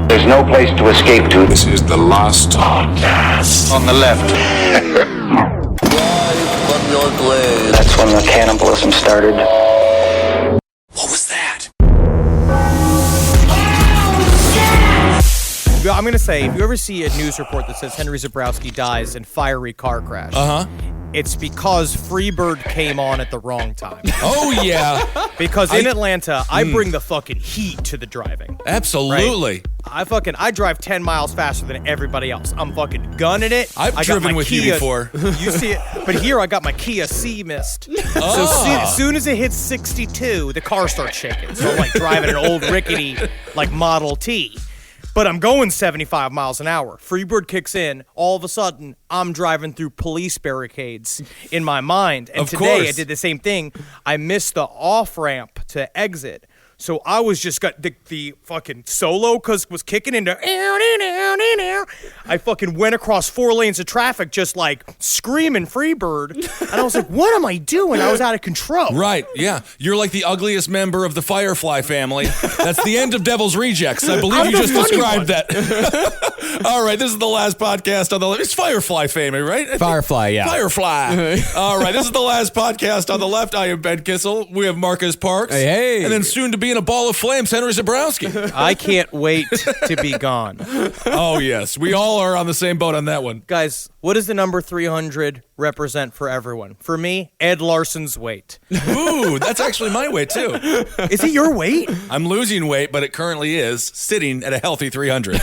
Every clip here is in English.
There's no place to escape to. This is the last podcast. On the left. That's when the cannibalism started. What was that? I'm going to say, if you ever see a news report that says Henry Zebrowski dies in fiery car crash, it's because Freebird came on at the wrong time. Oh, yeah. Because in Atlanta, I bring the fucking heat to the driving. Absolutely. Right? I drive 10 miles faster than everybody else. I'm fucking gunning it. I've driven with Kia, you before. You see it. But here I got my Kia C-Mist. So as soon as it hits 62, the car starts shaking. So I'm like driving an old rickety like Model T. But I'm going 75 miles an hour. Freebird kicks in. All of a sudden, I'm driving through police barricades in my mind. And today I did the same thing. I missed the off-ramp to exit. So I was just got the fucking solo was kicking into. I fucking went across 4 lanes of traffic just like screaming Freebird. And I was like, what am I doing? I was out of control. Right, yeah. You're like the ugliest member of the Firefly family. That's the end of Devil's Rejects. I believe you just described that. All right, this is the last podcast on the left. It's Firefly family, right? Firefly, yeah. Firefly. All right, this is the last podcast on the left. I am Ben Kissel. We have Marcus Parks. Hey. And then soon to be in a ball of flames, Henry Zebrowski. I can't wait to be gone. Oh, yes. We all are on the same boat on that one. Guys, what does the number 300 represent for everyone? For me, Ed Larson's weight. Ooh, that's actually my weight, too. Is it your weight? I'm losing weight, but it currently is sitting at a healthy 300.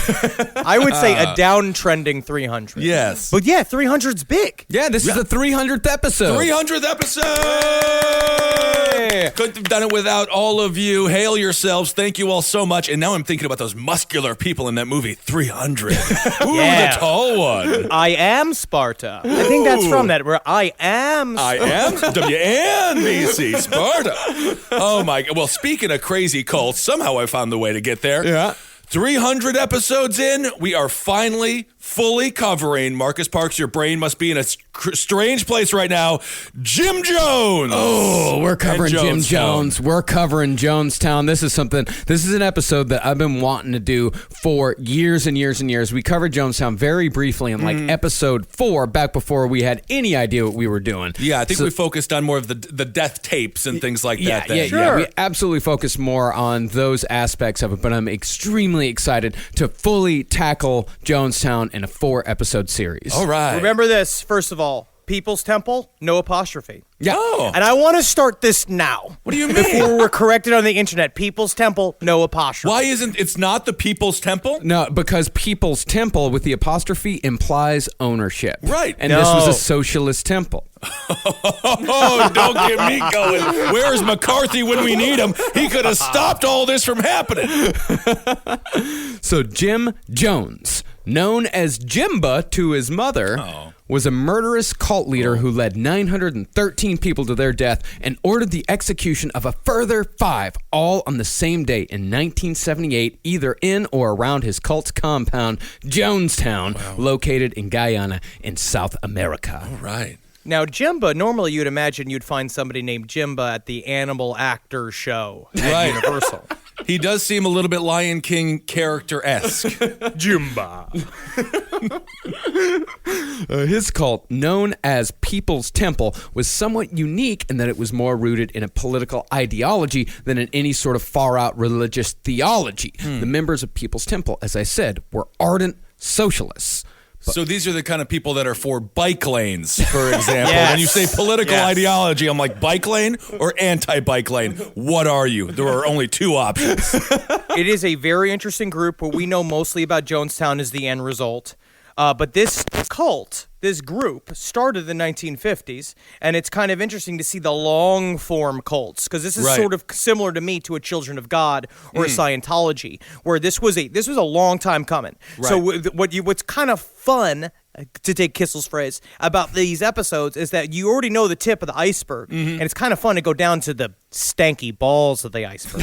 I would say a downtrending 300. Yes. But yeah, 300's big. Yeah, this is the 300th episode. 300th episode! Couldn't have done it without all of you. Hail yourselves. Thank you all so much. And now I'm thinking about those muscular people in that movie, 300. Ooh, Yeah. the tall one. I am Sparta. I think that's from that, where I am WNBC, Sparta. Oh my God. Well, speaking of crazy cults, somehow I found the way to get there. Yeah. 300 episodes in, we are finally fully covering, Marcus Parks, your brain must be in a strange place right now, Jim Jones. Oh, we're covering Jim Jones. We're covering Jonestown. This is an episode that I've been wanting to do for years and years and years. We covered Jonestown very briefly in like episode 4, back before we had any idea what we were doing. Yeah, I think we focused on more of the death tapes and things like that. Yeah, we absolutely focused more on those aspects of it, but I'm extremely excited to fully tackle Jonestown in a 4-episode series. All right. Remember this, first of all, People's Temple, no apostrophe. Yeah. Oh. And I want to start this now. What do you mean? Before we're corrected on the internet. People's Temple, no apostrophe. Why isn't it's not the People's Temple? No, because People's Temple with the apostrophe implies ownership. Right. And this was a socialist temple. Oh, don't get me going. Where's McCarthy when we need him? He could have stopped all this from happening. So Jim Jones, known as Jimba to his mother, was a murderous cult leader who led 913 people to their death and ordered the execution of a further 5, all on the same day in 1978, either in or around his cult's compound, Jonestown, located in Guyana in South America. All right. Now, Jimba, normally you'd imagine you'd find somebody named Jimba at the Animal Actor show at Universal. He does seem a little bit Lion King character-esque. Jimba. His cult, known as People's Temple, was somewhat unique in that it was more rooted in a political ideology than in any sort of far-out religious theology. The members of People's Temple, as I said, were ardent socialists. So these are the kind of people that are for bike lanes, for example. When you say political ideology, I'm like, bike lane or anti-bike lane? What are you? There are only 2 options. It is a very interesting group. What we know mostly about Jonestown is the end result. But this cult, this group, started in the 1950s, and it's kind of interesting to see the long-form cults, because this is sort of similar to me to a Children of God or a Scientology, where this was a long time coming. Right. So what's kind of fun to take Kissel's phrase, about these episodes is that you already know the tip of the iceberg, and it's kind of fun to go down to the stanky balls of the iceberg.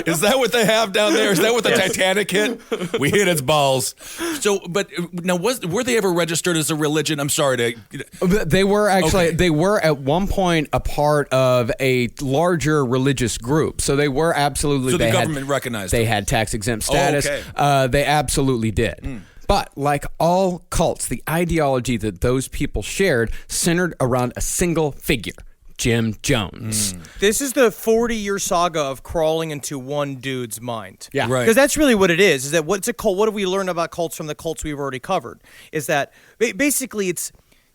Is that what they have down there? Is that what the Titanic hit? We hit its balls. So, but now, were they ever registered as a religion? I'm sorry to... They were actually, they were at one point a part of a larger religious group. So they were absolutely... So the government recognized They them. had tax-exempt status. They absolutely did. But like all cults, the ideology that those people shared centered around a single figure, Jim Jones. This is the 40-year saga of crawling into one dude's mind. Yeah. Right. Because that's really what it is that what's a cult? What have we learned about cults from the cults we've already covered? Is that basically it's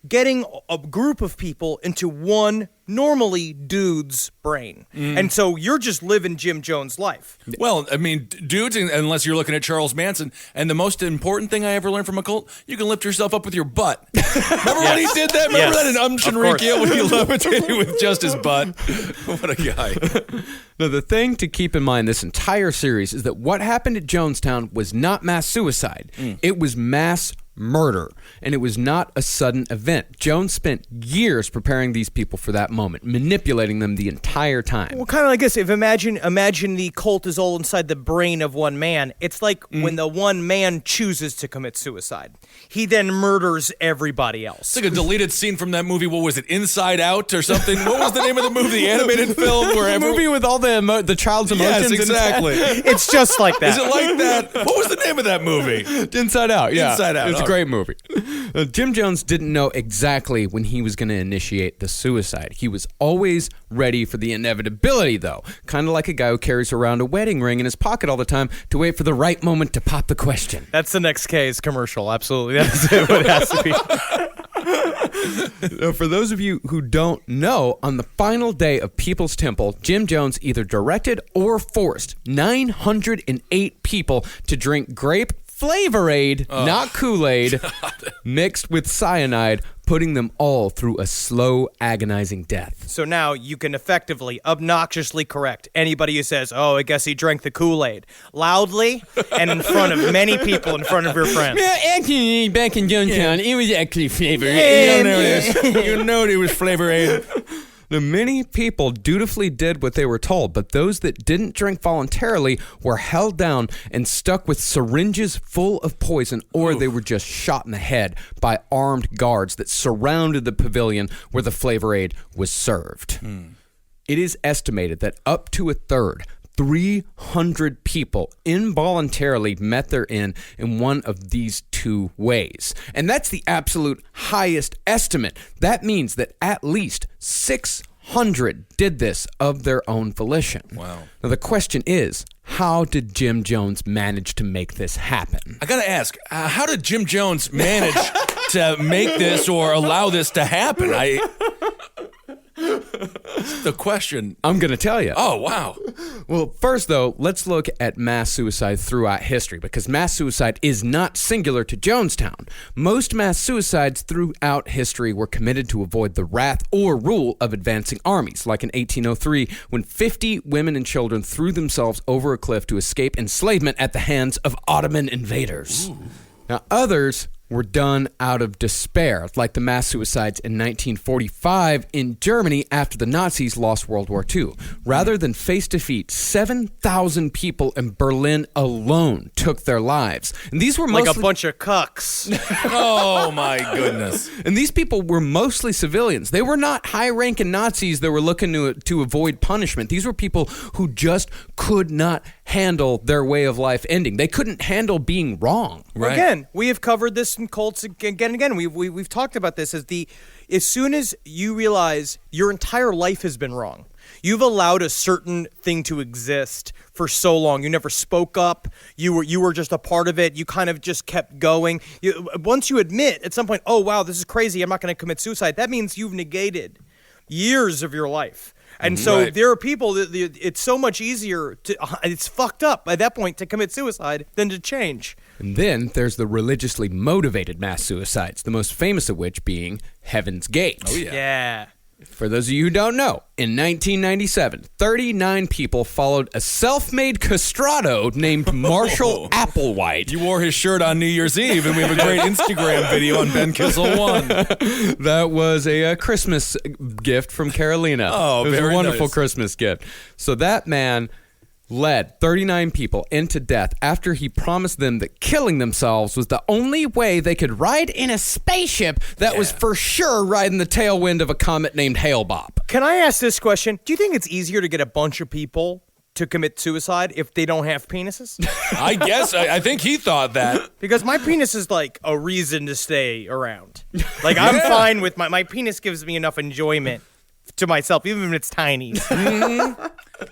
getting a group of people into one normally dude's brain. And so you're just living Jim Jones' life. Well, I mean, dudes, unless you're looking at Charles Manson, and the most important thing I ever learned from a cult, you can lift yourself up with your butt. Remember when he did that? Remember that in Shinrikyo when he levitated with just his butt? What a guy. Now, the thing to keep in mind this entire series is that what happened at Jonestown was not mass suicide. It was mass murder, and it was not a sudden event. Jones spent years preparing these people for that moment, manipulating them the entire time. Well, kind of like this. If imagine the cult is all inside the brain of one man. It's like when the one man chooses to commit suicide. He then murders everybody else. It's like a deleted scene from that movie. What was it, Inside Out or something? What was the name of the movie? The animated film where The movie with all the child's emotions. Yes, exactly. It's just like that. Is it like that? What was the name of that movie? Inside Out, yeah. Inside Out. It's a great movie. Jim Jones didn't know exactly when he was going to initiate the suicide. He was always ready for the inevitability, though. Kind of like a guy who carries around a wedding ring in his pocket all the time to wait for the right moment to pop the question. That's the next K's commercial. Absolutely. That's what it has to be. For those of you who don't know, on the final day of People's Temple, Jim Jones either directed or forced 908 people to drink grape Flavor-Aid, not Kool-Aid, mixed with cyanide, putting them all through a slow, agonizing death. So now you can effectively, obnoxiously correct anybody who says, oh, I guess he drank the Kool-Aid, loudly and in front of many people in front of your friends. Yeah, actually, back in Jonestown, it was actually Flavor-Aid. You know it was Flavor-Aid. Now, many people dutifully did what they were told, but those that didn't drink voluntarily were held down and stuck with syringes full of poison, or they were just shot in the head by armed guards that surrounded the pavilion where the Flavor-Aid was served. It is estimated that up to a third, 300 people involuntarily met their end in one of these two ways. And that's the absolute highest estimate. That means that at least 600 did this of their own volition. Wow. Now the question is, how did Jim Jones manage to make this happen? I gotta ask, how did Jim Jones manage to make this or allow this to happen? The question. I'm going to tell you. Oh, wow. Well, first, though, let's look at mass suicide throughout history, because mass suicide is not singular to Jonestown. Most mass suicides throughout history were committed to avoid the wrath or rule of advancing armies, like in 1803, when 50 women and children threw themselves over a cliff to escape enslavement at the hands of Ottoman invaders. Now, others were done out of despair, like the mass suicides in 1945 in Germany after the Nazis lost World War II. Rather than face defeat, 7,000 people in Berlin alone took their lives. And these were mostly... Like a bunch of cucks. Oh, my goodness. And these people were mostly civilians. They were not high-ranking Nazis that were looking to avoid punishment. These were people who just could not handle their way of life ending. They couldn't handle being wrong. Right. Again, we have covered this in cults again and again. We've talked about this as soon as you realize your entire life has been wrong. You've allowed a certain thing to exist for so long. You never spoke up. You were just a part of it. You kind of just kept going. Once you admit at some point, oh, wow, this is crazy, I'm not going to commit suicide, that means you've negated years of your life. And so there are people that it's so much easier it's fucked up by that point to commit suicide than to change. And then there's the religiously motivated mass suicides, the most famous of which being Heaven's Gate. Oh, yeah. Yeah. For those of you who don't know, in 1997, 39 people followed a self-made castrato named Marshall Applewhite. You wore his shirt on New Year's Eve, and we have a great Instagram video on Ben Kissel 1. That was a Christmas gift from Carolina. Oh, it was very a wonderful nice. Christmas gift. So that man led 39 people into death after he promised them that killing themselves was the only way they could ride in a spaceship that was for sure riding the tailwind of a comet named Hale-Bopp. Can I ask this question? Do you think it's easier to get a bunch of people to commit suicide if they don't have penises? I guess. I think he thought that. Because my penis is like a reason to stay around. Like, I'm fine with my penis gives me enough enjoyment to myself, even if it's tiny.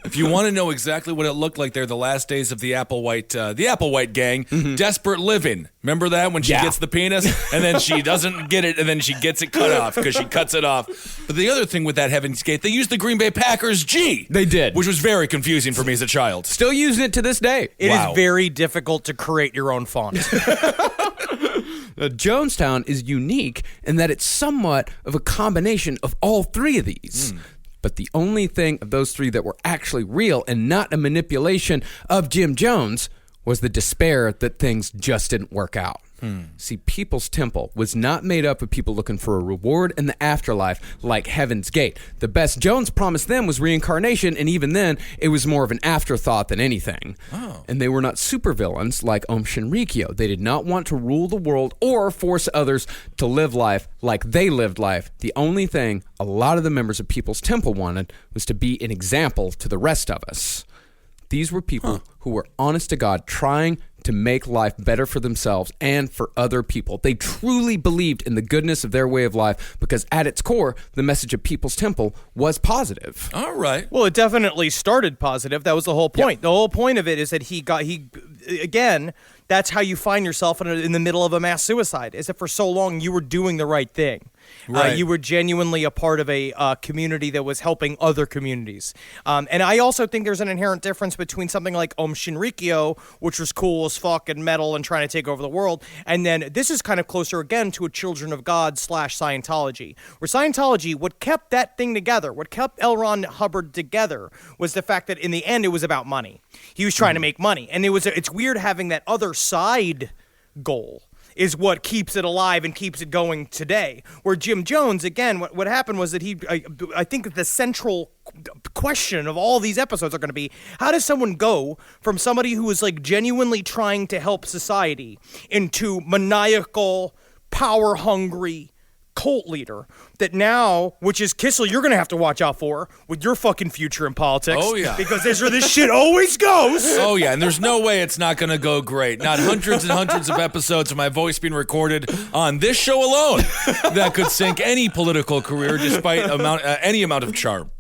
If you want to know exactly what it looked like there, the last days of the Applewhite gang, Desperate Living. Remember that when she gets the penis and then she doesn't get it and then she gets it cut off because she cuts it off. But the other thing with that Heaven's Gate, they used the Green Bay Packers G. They did. Which was very confusing for me as a child. Still using it to this day. It is very difficult to create your own font. Jonestown is unique in that it's somewhat of a combination of all three of these. But the only thing of those three that were actually real and not a manipulation of Jim Jones was the despair that things just didn't work out. See, People's Temple was not made up of people looking for a reward in the afterlife like Heaven's Gate. The best Jones promised them was reincarnation, and even then, it was more of an afterthought than anything. And they were not supervillains like Om Shinrikyo. They did not want to rule the world or force others to live life like they lived life. The only thing a lot of the members of People's Temple wanted was to be an example to the rest of us. These were people who were honest to God, trying to make life better for themselves and for other people. They truly believed in the goodness of their way of life because at its core, the message of People's Temple was positive. All right. Well, it definitely started positive. That was the whole point. Yep. The whole point of it is that again, that's how you find yourself in the middle of a mass suicide, is that for so long you were doing the right thing. Right. You were genuinely a part of a community that was helping other communities. And I also think there's an inherent difference between something like Om Shinrikyo, which was cool as fuck and metal and trying to take over the world, and then this is kind of closer again to a Children of God / Scientology, where Scientology, what kept that thing together, what kept L. Ron Hubbard together, was the fact that in the end it was about money. He was trying to make money, and it's weird having that other side goal is what keeps it alive and keeps it going today. Where Jim Jones, again, what happened was that I think the central question of all these episodes are going to be, how does someone go from somebody who is like genuinely trying to help society into maniacal, power-hungry cult leader that now, which is Kissel, you're going to have to watch out for with your fucking future in politics. Oh, yeah. Because that's where this shit always goes. Oh, yeah, and there's no way it's not going to go great. Not hundreds and hundreds of episodes of my voice being recorded on this show alone that could sink any political career despite any amount of charm.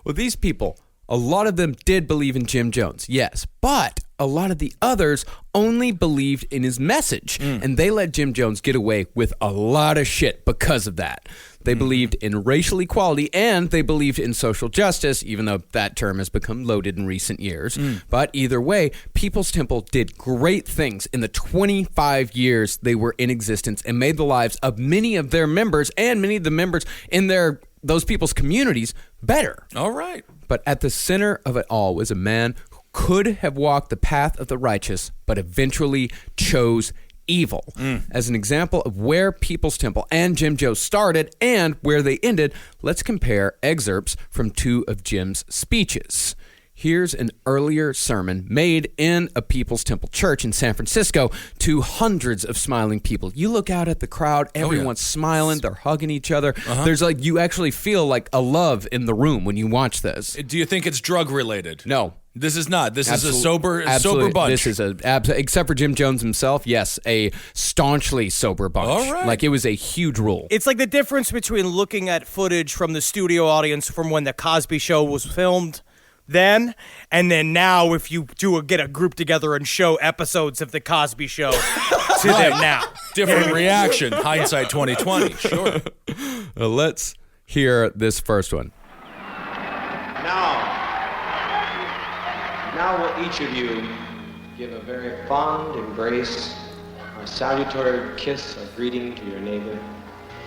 Well, these people, a lot of them did believe in Jim Jones, yes, but a lot of the others only believed in his message, and they let Jim Jones get away with a lot of shit because of that. They believed in racial equality, and they believed in social justice, even though that term has become loaded in recent years. But either way, People's Temple did great things in the 25 years they were in existence and made the lives of many of their members and many of the members in those people's communities better. All right. But at the center of it all was a man who could have walked the path of the righteous, but eventually chose evil. As an example of where People's Temple and Jim Jones started and where they ended, let's compare excerpts from two of Jim's speeches. Here's an earlier sermon made in a People's Temple church in San Francisco to hundreds of smiling people. You look out at the crowd, everyone's smiling, they're hugging each other. There's you actually feel like a love in the room when you watch this. Do you think it's drug related? No. This is not. This is a sober bunch. This is except for Jim Jones himself, yes, a staunchly sober bunch. All right. Like it was a huge rule. It's like the difference between looking at footage from the studio audience from when the Cosby Show was filmed then, and then now if you get a group together and show episodes of the Cosby Show to them now. Different reaction. Hindsight 2020. Sure. Let's hear this first one. Now will each of you give a very fond embrace, a salutatory kiss of greeting to your neighbor,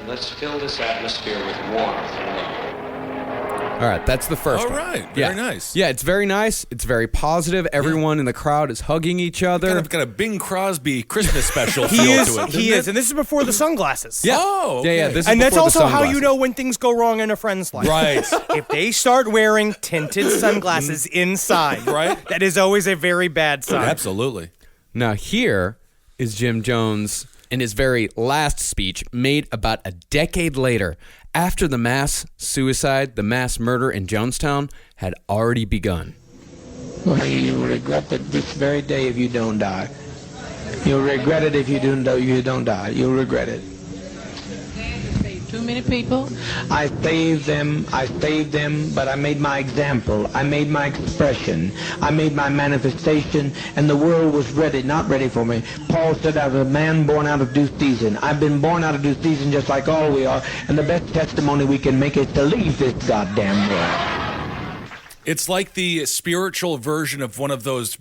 Let's fill this atmosphere with warmth and love. All right, that's the first All one. right, Yeah. very nice. Yeah, it's very nice. It's very positive. Everyone in the crowd is hugging each other. Kind of got a Bing Crosby Christmas special He feel is. to it. He doesn't is, and this is before the sunglasses. Yeah. Oh, okay. Yeah. This is And that's before the also how you sunglasses. know when things go wrong in a friend's life. Right. If they start wearing tinted sunglasses inside, Right. that is always a very bad sign. Absolutely. Now, here is Jim Jones in his very last speech, made about a decade later, after the mass suicide, the mass murder in Jonestown had already begun. You'll regret it this very day if you don't die. You'll regret it if you don't die. You'll regret it. Too many people? I saved them, but I made my example. I made my expression. I made my manifestation, and the world was not ready for me. Paul said I was a man born out of due season. I've been born out of due season just like all we are, and the best testimony we can make is to leave this goddamn world. It's like the spiritual version of one of those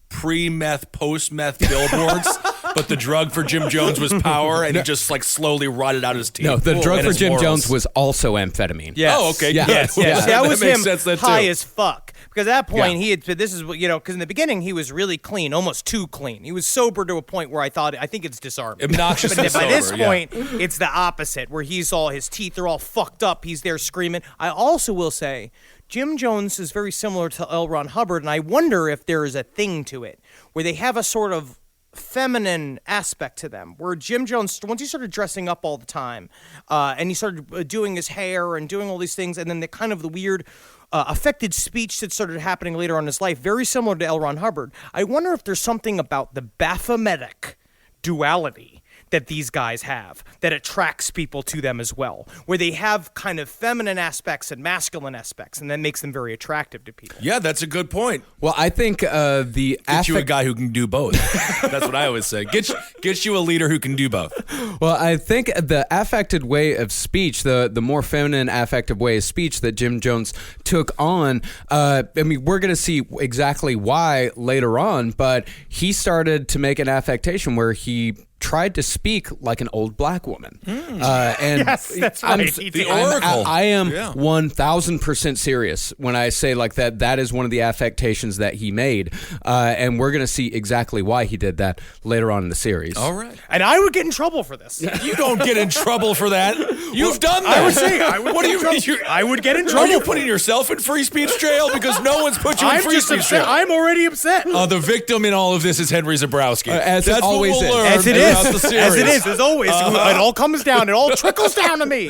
pre-meth, post-meth billboards, but the drug for Jim Jones was power, and he just like slowly rotted out his teeth. No, the drug and for his Jim morals. Jones was also amphetamine. Yes. Oh, okay. Yeah. Yes, Yeah. yes. That was makes him sense then, too. high as fuck. Because at that point, Yeah. he had, this is, because in the beginning, he was really clean, almost too clean. He was sober to a point where I think it's disarming. Obnoxious But and by this sober, yeah. point, it's the opposite, where his teeth are all fucked up. He's there screaming. I also will say, Jim Jones is very similar to L. Ron Hubbard, and I wonder if there is a thing to it, where they have a sort of feminine aspect to them, where Jim Jones, once he started dressing up all the time, and he started doing his hair and doing all these things, and then the kind of the weird affected speech that started happening later on in his life, very similar to L. Ron Hubbard. I wonder if there's something about the Baphometic duality that these guys have that attracts people to them as well, where they have kind of feminine aspects and masculine aspects, and that makes them very attractive to people. Yeah, that's a good point. Well, I think the Get you a affect- guy who can do both. That's what I always say. Get you a leader who can do both. Well, I think the affected way of speech, the more feminine affective way of speech that Jim Jones took on, I mean, we're going to see exactly why later on, but he started to make an affectation where he tried to speak like an old black woman. And Yes, that's right. He did. The oracle. I am Yeah. 1,000% serious when I say like that. That is one of the affectations that he made. And we're going to see exactly why he did that later on in the series. All right. And I would get in trouble for this. You don't get in trouble for that. You've done that. I would say I would. What get do in trouble. you? I would get in Are trouble. you for putting it. yourself in free speech jail because no one's put you in I'm free just speech upset. jail? I'm already upset. The victim in all of this is Henry Zabrowski. As it That's always what we'll is. learn As it throughout is. the series. As it is. As always. It all comes down. It all trickles down to me.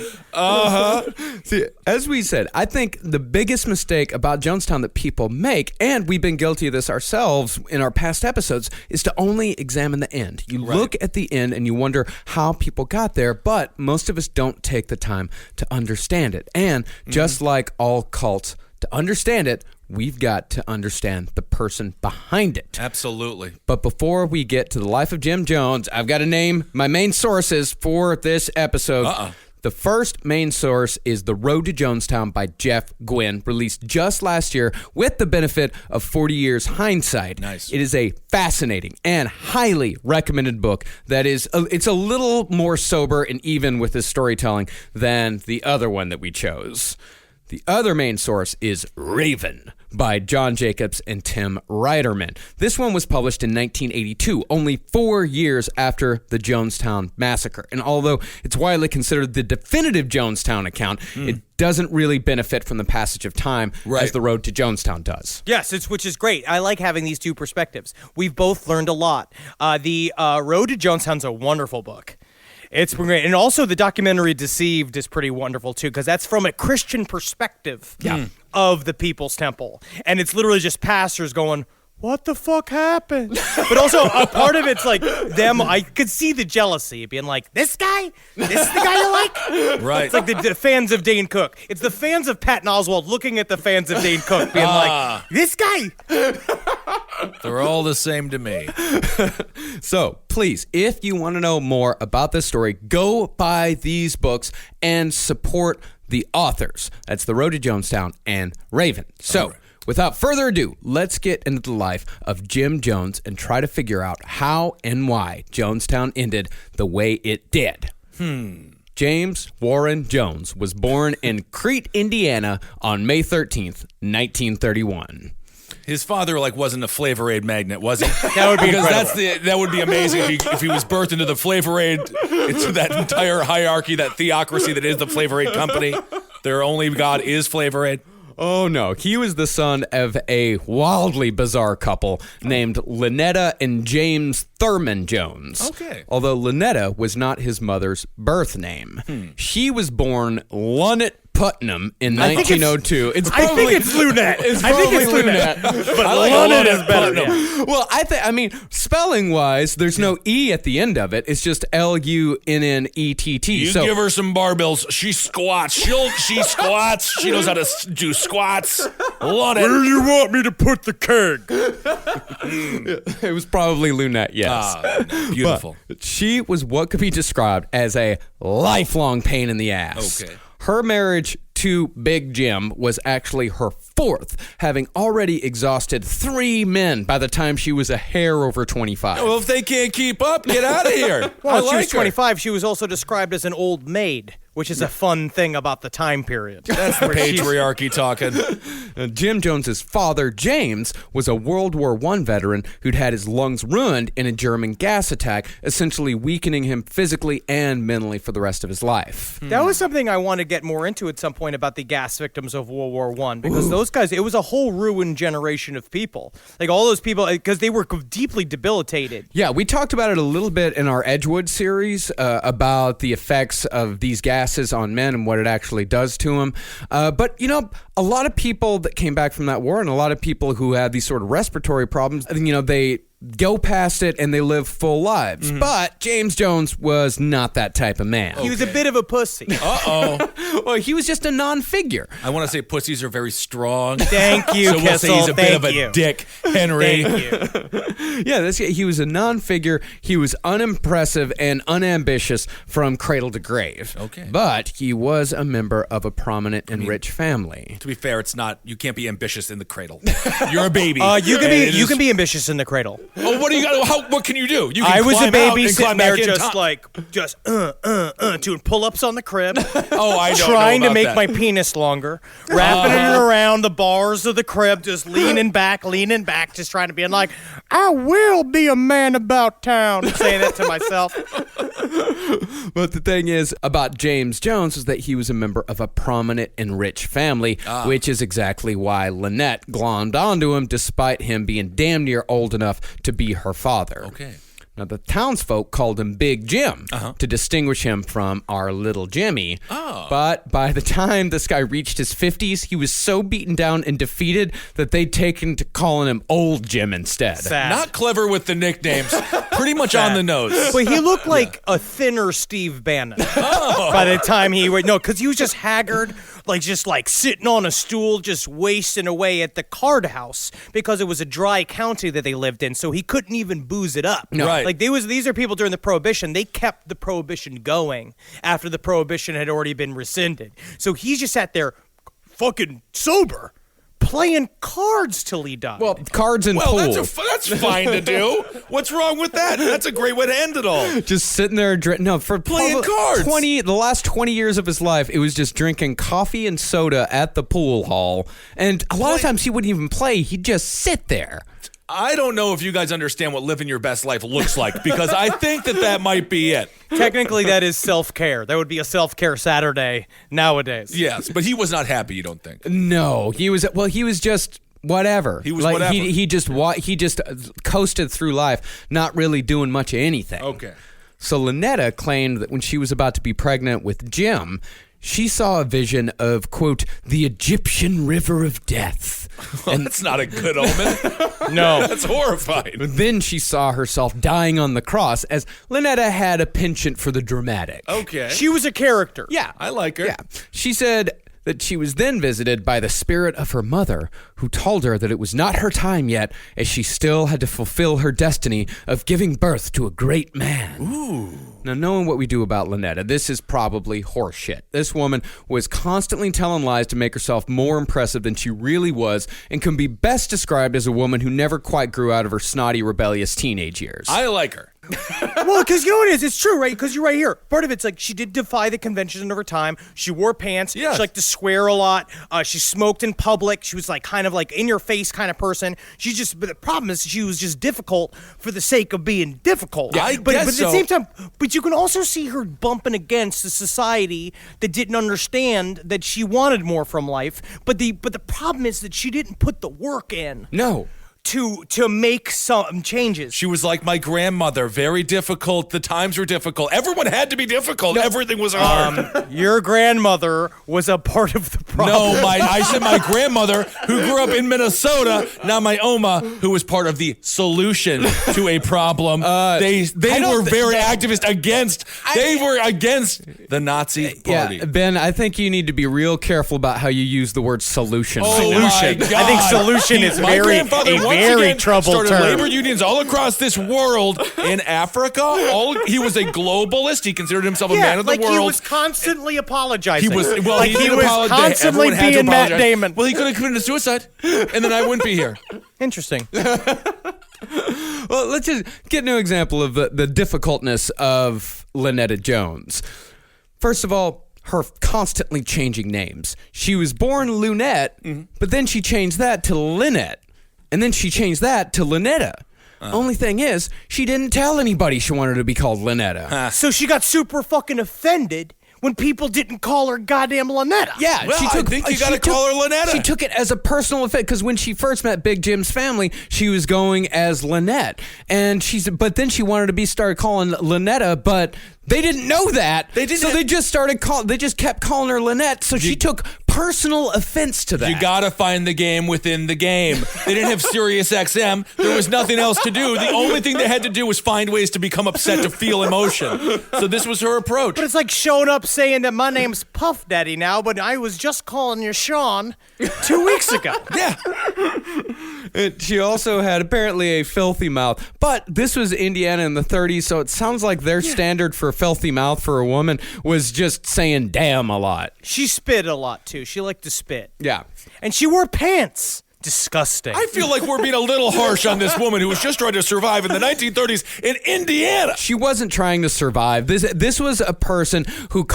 See, as we said, I think the biggest mistake about Jonestown that people make, and we've been guilty of this ourselves in our past episodes, is to only examine the end. You look at the end and you wonder how people got there, but most of us don't take the time to understand it. And just like all cults, to understand it, we've got to understand the person behind it. Absolutely. But before we get to the life of Jim Jones, I've got to name my main sources for this episode. The first main source is The Road to Jonestown by Jeff Gwynne, released just last year with the benefit of 40 years hindsight. Nice. It is a fascinating and highly recommended book that is, it's a little more sober and even with his storytelling than the other one that we chose. The other main source is Raven by John Jacobs and Tim Reiterman. This one was published in 1982, only 4 years after the Jonestown massacre. And although it's widely considered the definitive Jonestown account, it doesn't really benefit from the passage of time as The Road to Jonestown does. Yes, which is great. I like having these two perspectives. We've both learned a lot. The Road to Jonestown's a wonderful book. It's been great. And also the documentary Deceived is pretty wonderful, too, because that's from a Christian perspective of the People's Temple. And it's literally just pastors going, what the fuck happened? But also a part of it's like them, I could see the jealousy being like, this guy? This is the guy you like? Right. It's like the fans of Dane Cook. It's the fans of Patton Oswalt looking at the fans of Dane Cook being like, this guy? They're all the same to me. So please, if you want to know more about this story, go buy these books and support the authors. That's The Road to Jonestown and Raven. So without further ado, let's get into the life of Jim Jones and try to figure out how and why Jonestown ended the way it did. James Warren Jones was born in Crete, Indiana on May 13th, 1931. His father wasn't a Flavor Aid magnet, was he? That would be because incredible. that would be amazing if he was birthed into the Flavor Aid, into that entire hierarchy, that theocracy that is the Flavor Aid company. Their only god is Flavor Aid. Oh, no. He was the son of a wildly bizarre couple named Lynetta and James Thurman Jones. Okay. Although Lynetta was not his mother's birth name. She was born Lunett Putnam in 1902. I think it's Lunette. It's I think probably it's Lunette. Lunette. But I like Lunette Lunett is better. Putnam. Yeah. Well, I mean, spelling-wise, there's no E at the end of it. It's just Lunnett. You give her some barbells, she squats. She squats. She knows how to do squats. Love it. Where do you want me to put the keg? It was probably Lunette, yes. Beautiful. But she was what could be described as a lifelong pain in the ass. Okay. Her marriage to Big Jim was actually her fourth, having already exhausted 3 men by the time she was a hair over 25. Well, if they can't keep up, get out of here. Well, I she was like her. 25. She was also described as an old maid, which is a fun thing about the time period. That's the patriarchy talking. Jim Jones's father, James, was a World War I veteran who'd had his lungs ruined in a German gas attack, essentially weakening him physically and mentally for the rest of his life. That was something I want to get more into at some point about the gas victims of World War I, because those guys, it was a whole ruined generation of people. Like all those people, because they were deeply debilitated. Yeah, we talked about it a little bit in our Edgewood series about the effects of these gases on men and what it actually does to them. But, you know, a lot of people that came back from that war and a lot of people who had these sort of respiratory problems, you know, they go past it and they live full lives. But James Jones was not that type of man. He was a bit of a pussy. Well, he was just a non-figure. I want to say pussies are very strong. Thank you, So we'll say Kissel. he's a bit of Thank a you. dick, Henry. Thank you. Yeah, he was a non-figure. He was unimpressive and unambitious from cradle to grave. Okay. But he was a member of a prominent and rich family. To be fair, it's not. You can't be ambitious in the cradle. You're a baby. You can be ambitious in the cradle. Oh, what do you got? What can you do? You can I was a climb out baby and climb sitting there back in just doing pull-ups on the crib. Oh, I don't trying know to about make that. my penis longer, wrapping it around the bars of the crib, just leaning back, just trying to be like, I will be a man about town, saying that to myself. But the thing is about James Jones is that he was a member of a prominent and rich family, which is exactly why Lynette glommed onto him despite him being damn near old enough to be her father. Okay. Now, the townsfolk called him Big Jim to distinguish him from our little Jimmy. But by the time this guy reached his 50s, he was so beaten down and defeated that they'd taken to calling him Old Jim instead. Sad. Not clever with the nicknames. Pretty much on the nose. But he looked like a thinner Steve Bannon by the time because he was just haggard, just sitting on a stool, just wasting away at the card house because it was a dry county that they lived in, so he couldn't even booze it up. No. Right. These are people during the Prohibition. They kept the Prohibition going after the Prohibition had already been rescinded. So he just sat there fucking sober, playing cards till he died. Well, cards and pool. That's fine to do. What's wrong with that? That's a great way to end it all. Just sitting there, for Playing probably cards. the last 20 years of his life, it was just drinking coffee and soda at the pool hall. And a lot of times he wouldn't even play. He'd just sit there. I don't know if you guys understand what living your best life looks like, because I think that might be it. Technically, that is self-care. That would be a self-care Saturday nowadays. Yes, but he was not happy, you don't think? No, he was just whatever. He was whatever. He just coasted through life, not really doing much of anything. Okay. So Lynetta claimed that when she was about to be pregnant with Jim, she saw a vision of, quote, the Egyptian river of death. Well, that's not a good omen. No. That's horrifying. Then she saw herself dying on the cross, as Lynetta had a penchant for the dramatic. Okay. She was a character. Yeah. I like her. Yeah. She said that she was then visited by the spirit of her mother, who told her that it was not her time yet, as she still had to fulfill her destiny of giving birth to a great man. Ooh. Now, knowing what we do about Lynetta, this is probably horseshit. This woman was constantly telling lies to make herself more impressive than she really was, and can be best described as a woman who never quite grew out of her snotty, rebellious teenage years. I like her. Well, because you know what it is? It's true, right? Because you're right here. Part of it's like she did defy the conventions of her time. She wore pants. Yes. She liked to swear a lot. She smoked in public. She was like kind of like in your face kind of person. But the problem is she was just difficult for the sake of being difficult. Yeah, but guess at so. the same time, but you can also see her bumping against a society that didn't understand that she wanted more from life. But the problem is that she didn't put the work in. No. To make some changes. She was like my grandmother, very difficult. The times were difficult. Everyone had to be difficult. Everything was hard. Your grandmother was a part of the problem. No, I said my grandmother, who grew up in Minnesota, not my Oma, who was part of the solution to a problem. They were very activist against. They were against the Nazi party. Yeah, Ben, I think you need to be real careful about how you use the word solution. Oh, Solution. my God. I think solution is My very grandfather once very again troubled started term. labor unions all across this world. In Africa, he was a globalist. He considered himself a man of the like world. he was constantly apologizing. He was was constantly everyone had to being Matt apologize. Damon. Well, he could have committed suicide, and then I wouldn't be here. Interesting. Well, let's just get an example of the difficultness of Lynetta Jones. First of all, her constantly changing names. She was born Lunette, but then she changed that to Lynette, and then she changed that to Lynetta. Only thing is, she didn't tell anybody she wanted to be called Lynetta. So she got super fucking offended when people didn't call her goddamn Lynetta. Yeah, Well, I think you gotta call her Lynetta. She took it as a personal offense because when she first met Big Jim's family, she was going as Lynette, and but then she wanted to started calling Lynetta, but they didn't know that. They didn't. So they just kept calling her Lynette. So she took personal offense to that. You gotta find the game within the game. They didn't have Sirius XM. There was nothing else to do. The only thing they had to do was find ways to become upset, to feel emotion. So this was her approach. But it's like showing up saying that my name's Puff Daddy now, but I was just calling you Sean 2 weeks ago. Yeah. She also had apparently a filthy mouth, but this was Indiana in the 30s, so it sounds like their standard for filthy mouth for a woman was just saying damn a lot. She spit a lot too. She liked to spit. Yeah. And she wore pants. Disgusting. I feel like we're being a little harsh on this woman who was just trying to survive in the 1930s in Indiana. She wasn't trying to survive. This was a person who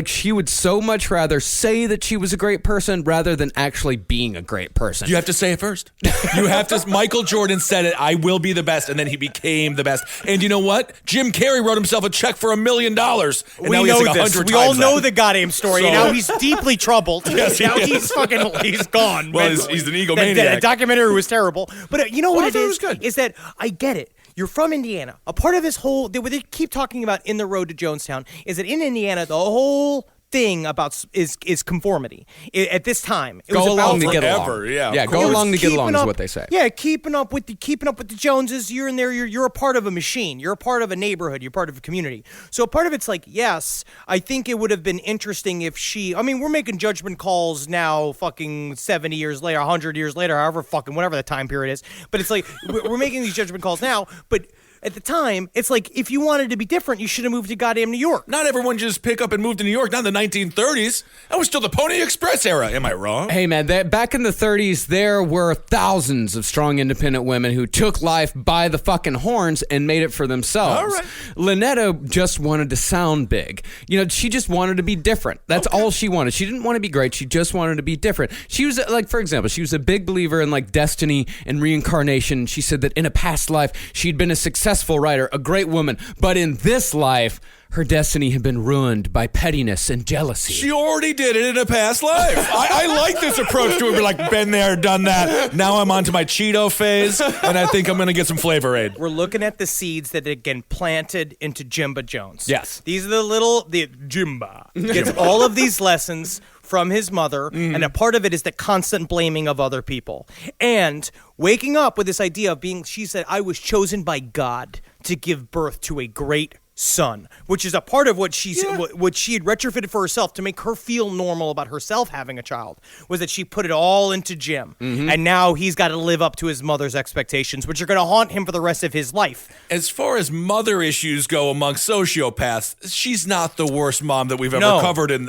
she would so much rather say that she was a great person rather than actually being a great person. You have to say it first. You have to. Michael Jordan said it, I will be the best, and then he became the best. And you know what? Jim Carrey wrote himself a check for $1 million. And We now he know has like this. 100 We all times know that. the goddamn story. So- And now he's deeply troubled. Yes, he now is. he's gone. Well, mentally. he's an egomaniac. That documentary was terrible. But you know what I it thought it is? was good. Is that I get it. You're from Indiana. A part of this whole, what they keep talking about in the road to Jonestown is that in Indiana, the whole thing about is conformity. At this time, it was Go along about to get forever, along. yeah, Yeah, of go course. along to get along Keeping is up- what they say. Yeah, keeping up with the Joneses. You're in there. You're a part of a machine. You're a part of a neighborhood. You're part of a community. So part of it's like, yes, I think it would have been interesting if we're making judgment calls now, fucking 70 years later, 100 years later, however fucking whatever the time period is. But it's like we're making these judgment calls now, but. At the time, it's like, if you wanted to be different, you should have moved to goddamn New York. Not everyone just pick up and moved to New York. Not in the 1930s. That was still the Pony Express era. Am I wrong? Hey, man, back in the 30s, there were thousands of strong, independent women who took life by the fucking horns and made it for themselves. All right. Lynetta just wanted to sound big. She just wanted to be different. That's all she wanted. She didn't want to be great. She just wanted to be different. She was, like, for example, she was a big believer in, like, destiny and reincarnation. She said that in a past life, she'd been a successful writer, a great woman, but in this life, her destiny had been ruined by pettiness and jealousy. She already did it in a past life. I like this approach to it. We're like, been there, done that. Now I'm on to my Cheeto phase, and I think I'm going to get some Flavor Aid. We're looking at the seeds that had been planted into Jimba Jones. Yes. These are the Jimba gets all of these lessons from his mother, and a part of it is the constant blaming of other people. And waking up with this idea of she said, I was chosen by God to give birth to a great son, which is a part of what she what she had retrofitted for herself to make her feel normal about herself having a child, was that she put it all into Jim. And now he's got to live up to his mother's expectations, which are going to haunt him for the rest of his life. As far as mother issues go among sociopaths, she's not the worst mom that we've ever No. covered in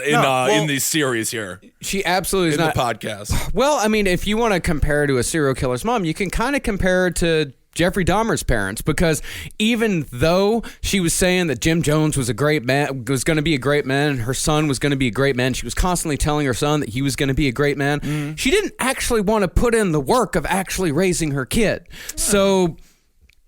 these series here. She absolutely is In not. the podcast. Well, I mean, if you want to compare her to a serial killer's mom, you can kind of compare her to Jeffrey Dahmer's parents, because even though she was saying that Jim Jones was a great man, was going to be a great man, and her son was going to be a great man, she was constantly telling her son that he was going to be a great man. She didn't actually want to put in the work of actually raising her kid. So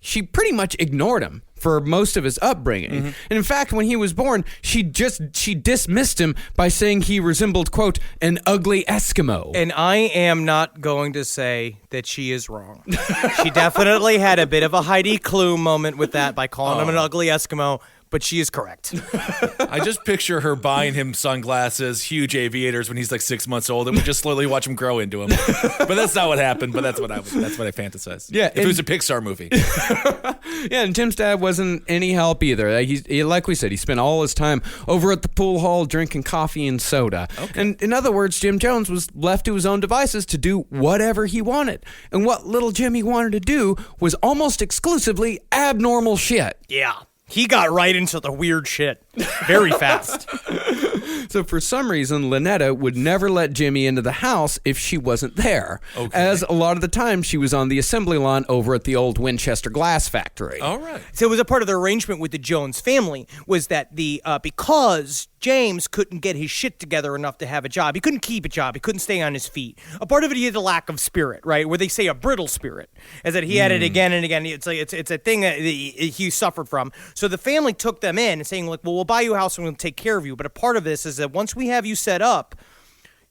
she pretty much ignored him for most of his upbringing. And in fact, when he was born, she dismissed him by saying he resembled, quote, an ugly Eskimo. And I am not going to say that she is wrong. She definitely had a bit of a Heidi Klum moment with that by calling him an ugly Eskimo, but she is correct. I just picture her buying him sunglasses, huge aviators when he's like 6 months old, and we just slowly watch him grow into them. But that's not what happened. But that's what I fantasized. Yeah, if it was a Pixar movie. Yeah, and Jim's dad wasn't any help either. Like we said, he spent all his time over at the pool hall drinking coffee and soda. Okay. And in other words, Jim Jones was left to his own devices to do whatever he wanted. And what little Jimmy wanted to do was almost exclusively abnormal shit. Yeah. He got right into the weird shit very fast. So for some reason, Lynetta would never let Jimmy into the house if she wasn't there. Okay. As a lot of the time, she was on the assembly line over at the old Winchester glass factory. All right. So it was a part of the arrangement with the Jones family was that because James couldn't get his shit together enough to have a job. He couldn't keep a job. He couldn't stay on his feet. A part of it, he had a lack of spirit, right? Where they say a brittle spirit, is that he had it again and again. It's a thing that he suffered from. So the family took them in and saying, like, well, we'll buy you a house and we'll take care of you. But a part of this is that once we have you set up,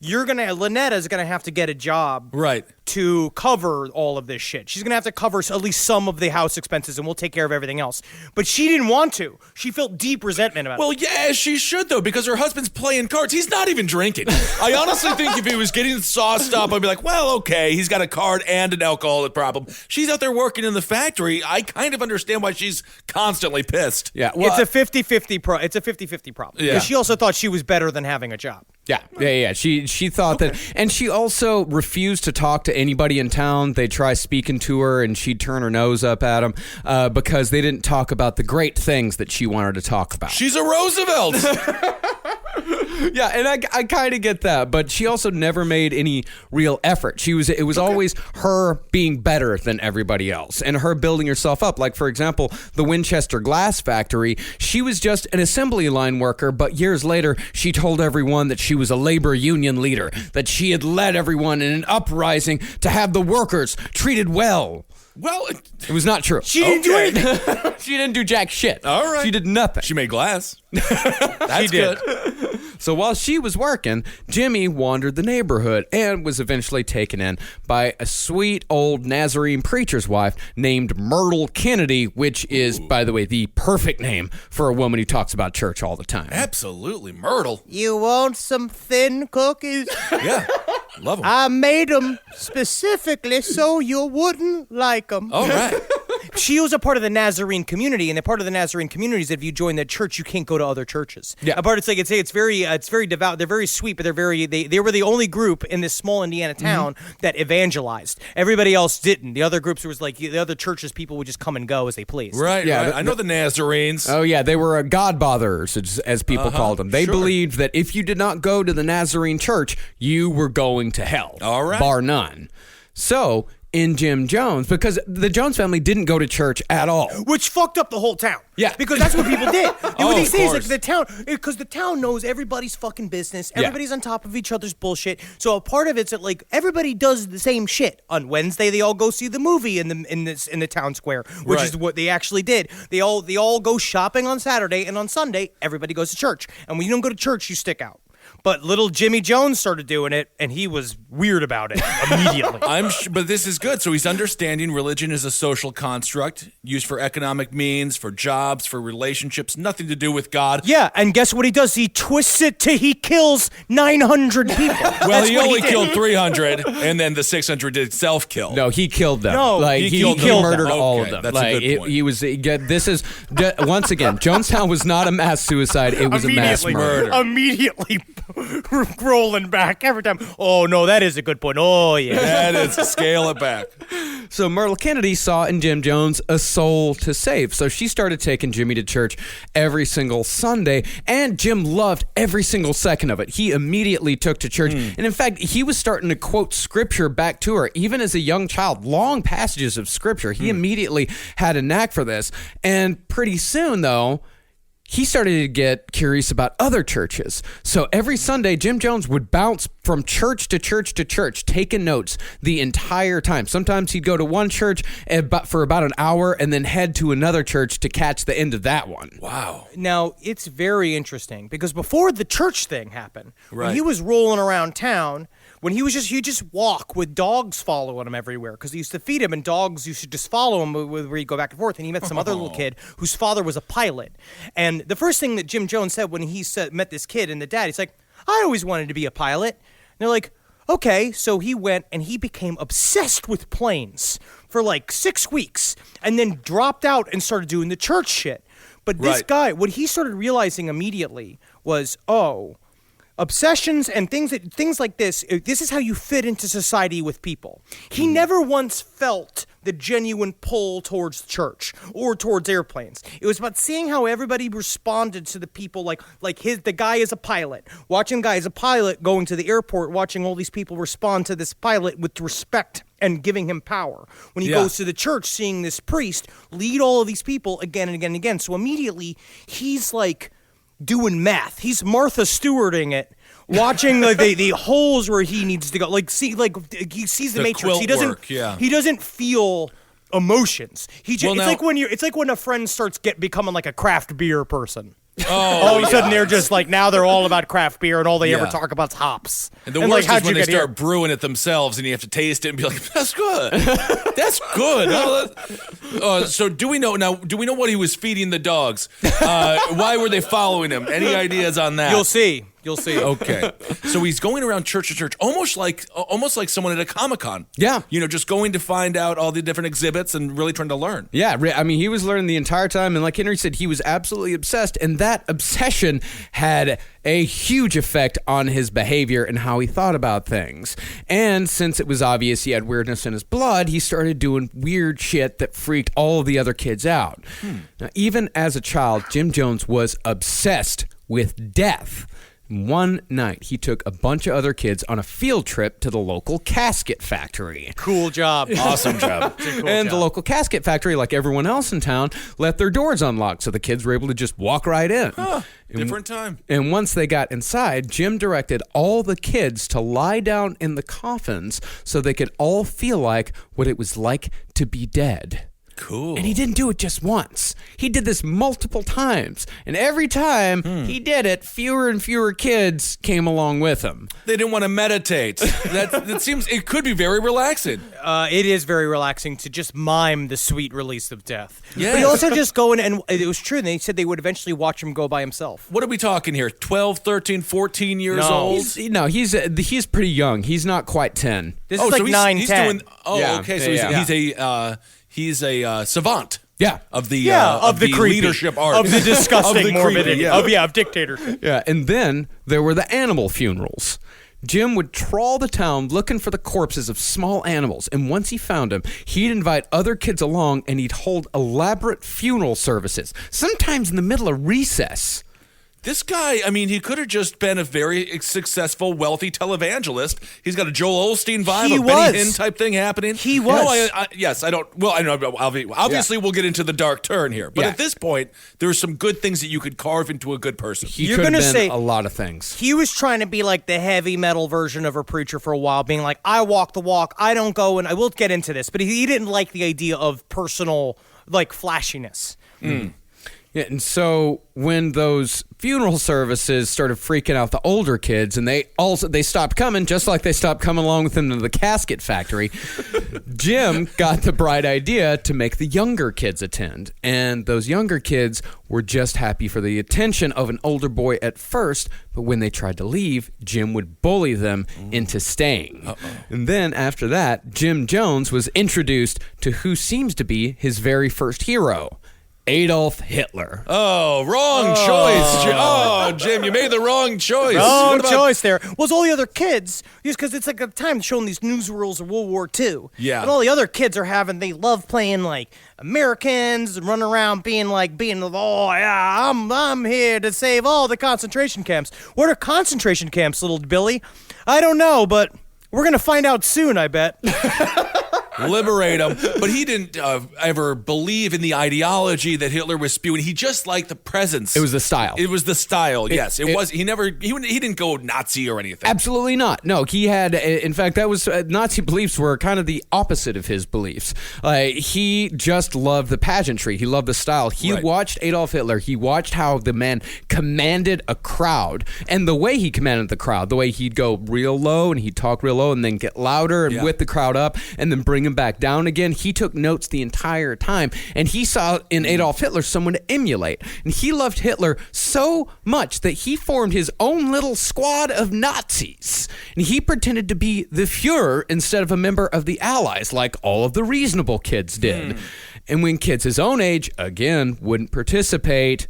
Lynetta's gonna have to get a job, right, to cover all of this shit. She's gonna have to cover at least some of the house expenses, and we'll take care of everything else. But she didn't want to. She felt deep resentment about it. Well, yeah, she should though, because her husband's playing cards. He's not even drinking. I honestly think if he was getting sauced up, I'd be like, well, okay, he's got a card and an alcoholic problem. She's out there working in the factory. I kind of understand why she's constantly pissed. Yeah, well, it's a 50-50 problem. Yeah. Because she also thought she was better than having a job. Yeah. She thought that, and she also refused to talk to anybody in town. They'd try speaking to her, and she'd turn her nose up at them because they didn't talk about the great things that she wanted to talk about. She's a Roosevelt. Yeah, and I kind of get that, but she also never made any real effort. It was always her being better than everybody else and her building herself up. Like, for example, the Winchester glass factory, she was just an assembly line worker, but years later, she told everyone that she was a labor union leader, that she had led everyone in an uprising to have the workers treated well. Well, it was not true. She didn't do anything. She didn't do jack shit. All right. She did nothing. She made glass. That's good. So while she was working, Jimmy wandered the neighborhood and was eventually taken in by a sweet old Nazarene preacher's wife named Myrtle Kennedy, which is, by the way, the perfect name for a woman who talks about church all the time. Absolutely. Myrtle. You want some thin cookies? Yeah. Love them. I made them specifically so you wouldn't like them. All right. She was a part of the Nazarene community, and the part of the Nazarene community is that if you join that church, you can't go to other churches. Yeah. A part it's very devout. They're very sweet, but they were the only group in this small Indiana town that evangelized. Everybody else didn't. The other groups was like the other churches, people would just come and go as they pleased. Right. Yeah, right. I know the Nazarenes. Oh, yeah, they were God botherers, as people called them. They believed that if you did not go to the Nazarene church, you were going to hell. All right. Bar none. So, in Jim Jones, because the Jones family didn't go to church at all. Which fucked up the whole town. Yeah. Because that's what people did. What they of say is course. like because the town knows everybody's fucking business. Everybody's on top of each other's bullshit. So a part of it's that like everybody does the same shit. On Wednesday they all go see the movie in the town square, which is what they actually did. They all go shopping on Saturday, and on Sunday everybody goes to church. And when you don't go to church, you stick out. But little Jimmy Jones started doing it, and he was weird about it immediately. But this is good. So he's understanding religion is a social construct used for economic means, for jobs, for relationships, nothing to do with God. Yeah, and guess what he does? He twists it till he kills 900 people. Well, he only killed 300, and then the 600 did self-kill. No, he killed them. No, like, he he killed murdered them. all of Okay, them. that's a good point. He was. This is once again, Jonestown was not a mass suicide. It was a mass murder. Immediately rolling back every time. Oh, no, that is a good point. Oh, yeah. That is, scale it back. So Myrtle Kennedy saw in Jim Jones a soul to save. So she started taking Jimmy to church every single Sunday, and Jim loved every single second of it. He immediately took to church. And in fact, he was starting to quote scripture back to her, even as a young child, long passages of scripture. He immediately had a knack for this. And pretty soon, though, he started to get curious about other churches. So every Sunday, Jim Jones would bounce from church to church to church, taking notes the entire time. Sometimes he'd go to one church for about an hour and then head to another church to catch the end of that one. Wow. Now, it's very interesting because before the church thing happened, when Right. he was rolling around town, when he'd just walk with dogs following him everywhere because he used to feed him, and dogs used to just follow him where he'd go back and forth. And he met some other little kid whose father was a pilot. And the first thing that Jim Jones said when he met this kid and the dad, he's like, I always wanted to be a pilot. And they're like, okay. So he went and he became obsessed with planes for like 6 weeks and then dropped out and started doing the church shit. But this guy, what he started realizing immediately was, obsessions and things like this is how you fit into society with people. He never once felt the genuine pull towards church or towards airplanes. It was about seeing how everybody responded to the people, the guy is a pilot. Watching the guy as a pilot going to the airport, watching all these people respond to this pilot with respect and giving him power. When he goes to the church, seeing this priest lead all of these people again and again and again. So immediately he's like doing math. He's Martha Stewarting it, watching the holes where he needs to go. He sees the Matrix. He doesn't feel emotions. It's like when a friend starts becoming like a craft beer person. All of a sudden they're just like, now they're all about craft beer and all they ever talk about is hops. And the worst is when they start brewing it themselves and you have to taste it and be like, that's good. That's good. So do we know what he was feeding the dogs? Why were they following him? Any ideas on that? You'll see. Okay. So he's going around church to church, almost like someone at a Comic-Con. Yeah. Just going to find out all the different exhibits and really trying to learn. Yeah, I mean, he was learning the entire time. And like Henry said, he was absolutely obsessed. And that obsession had a huge effect on his behavior and how he thought about things. And since it was obvious he had weirdness in his blood, he started doing weird shit that freaked all of the other kids out. Now, even as a child, Jim Jones was obsessed with death. One night, he took a bunch of other kids on a field trip to the local casket factory. Cool job. Awesome job. The local casket factory, like everyone else in town, left their doors unlocked, so the kids were able to just walk right in. Different time. And once they got inside, Jim directed all the kids to lie down in the coffins so they could all feel like what it was like to be dead. Cool. And he didn't do it just once. He did this multiple times. And every time he did it, fewer and fewer kids came along with him. They didn't want to meditate. That seems, it could be very relaxing. It is very relaxing to just mime the sweet release of death. Yes. But he also just go in, and it was true. They said they would eventually watch him go by himself. What are we talking here? 12, 13, 14 years old? He's pretty young. He's not quite 10. This is like 9, 10. Okay. So he's a savant. Yeah. Of the creepy, leadership art. of the disgusting of the morbidity. creepy, Of dictatorship. Yeah, and then there were the animal funerals. Jim would trawl the town looking for the corpses of small animals, and once he found them, he'd invite other kids along and he'd hold elaborate funeral services, sometimes in the middle of recess. This guy, I mean, he could have just been a very successful, wealthy televangelist. He's got a Joel Osteen vibe, Benny Hinn type thing happening. He was. I don't. Well, I know. Obviously, we'll get into the dark turn here. But at this point, there's some good things that you could carve into a good person. He could have been a lot of things. He was trying to be like the heavy metal version of a preacher for a while, being like, I walk the walk, I don't go, and I will get into this. But he didn't like the idea of personal, flashiness. Yeah, and so when those funeral services started freaking out the older kids, and they stopped coming, just like they stopped coming along with him to the casket factory, Jim got the bright idea to make the younger kids attend. And those younger kids were just happy for the attention of an older boy at first, but when they tried to leave, Jim would bully them into staying. And then after that, Jim Jones was introduced to who seems to be his very first hero, Adolf Hitler. Oh, wrong choice. Oh, Jim, you made the wrong choice. Wrong choice there. Was all the other kids, just because it's like a time showing these newsreels of World War II. Yeah. And all the other kids they love playing like Americans and running around being, oh, yeah, I'm here to save all the concentration camps. What are concentration camps, little Billy? I don't know, but we're going to find out soon, I bet. Liberate him. But he didn't ever believe in the ideology that Hitler was spewing. He just liked the presence. It was the style. It was the style. Yes, it was. He didn't go Nazi or anything. Absolutely not. No, he had. In fact, that was Nazi beliefs were kind of the opposite of his beliefs. He just loved the pageantry. He loved the style. He watched Adolf Hitler. He watched how the man commanded a crowd, and the way he commanded the crowd, the way he'd go real low and he'd talk real low and then get louder and whip the crowd up and then bring him back down again. He took notes the entire time, and he saw in Adolf Hitler someone to emulate. And he loved Hitler so much that he formed his own little squad of Nazis. And he pretended to be the Fuhrer instead of a member of the Allies, like all of the reasonable kids did. And when kids his own age, again, wouldn't participate,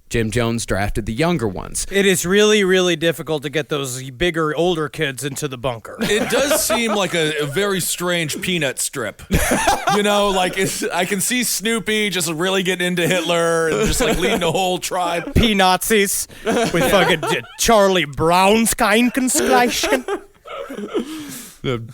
Jim Jones drafted the younger ones. It is really, really difficult to get those bigger, older kids into the bunker. It does seem like a very strange peanut strip. I can see Snoopy just really getting into Hitler and just leading the whole tribe. P-Nazis with fucking Charlie Brown's kind construction.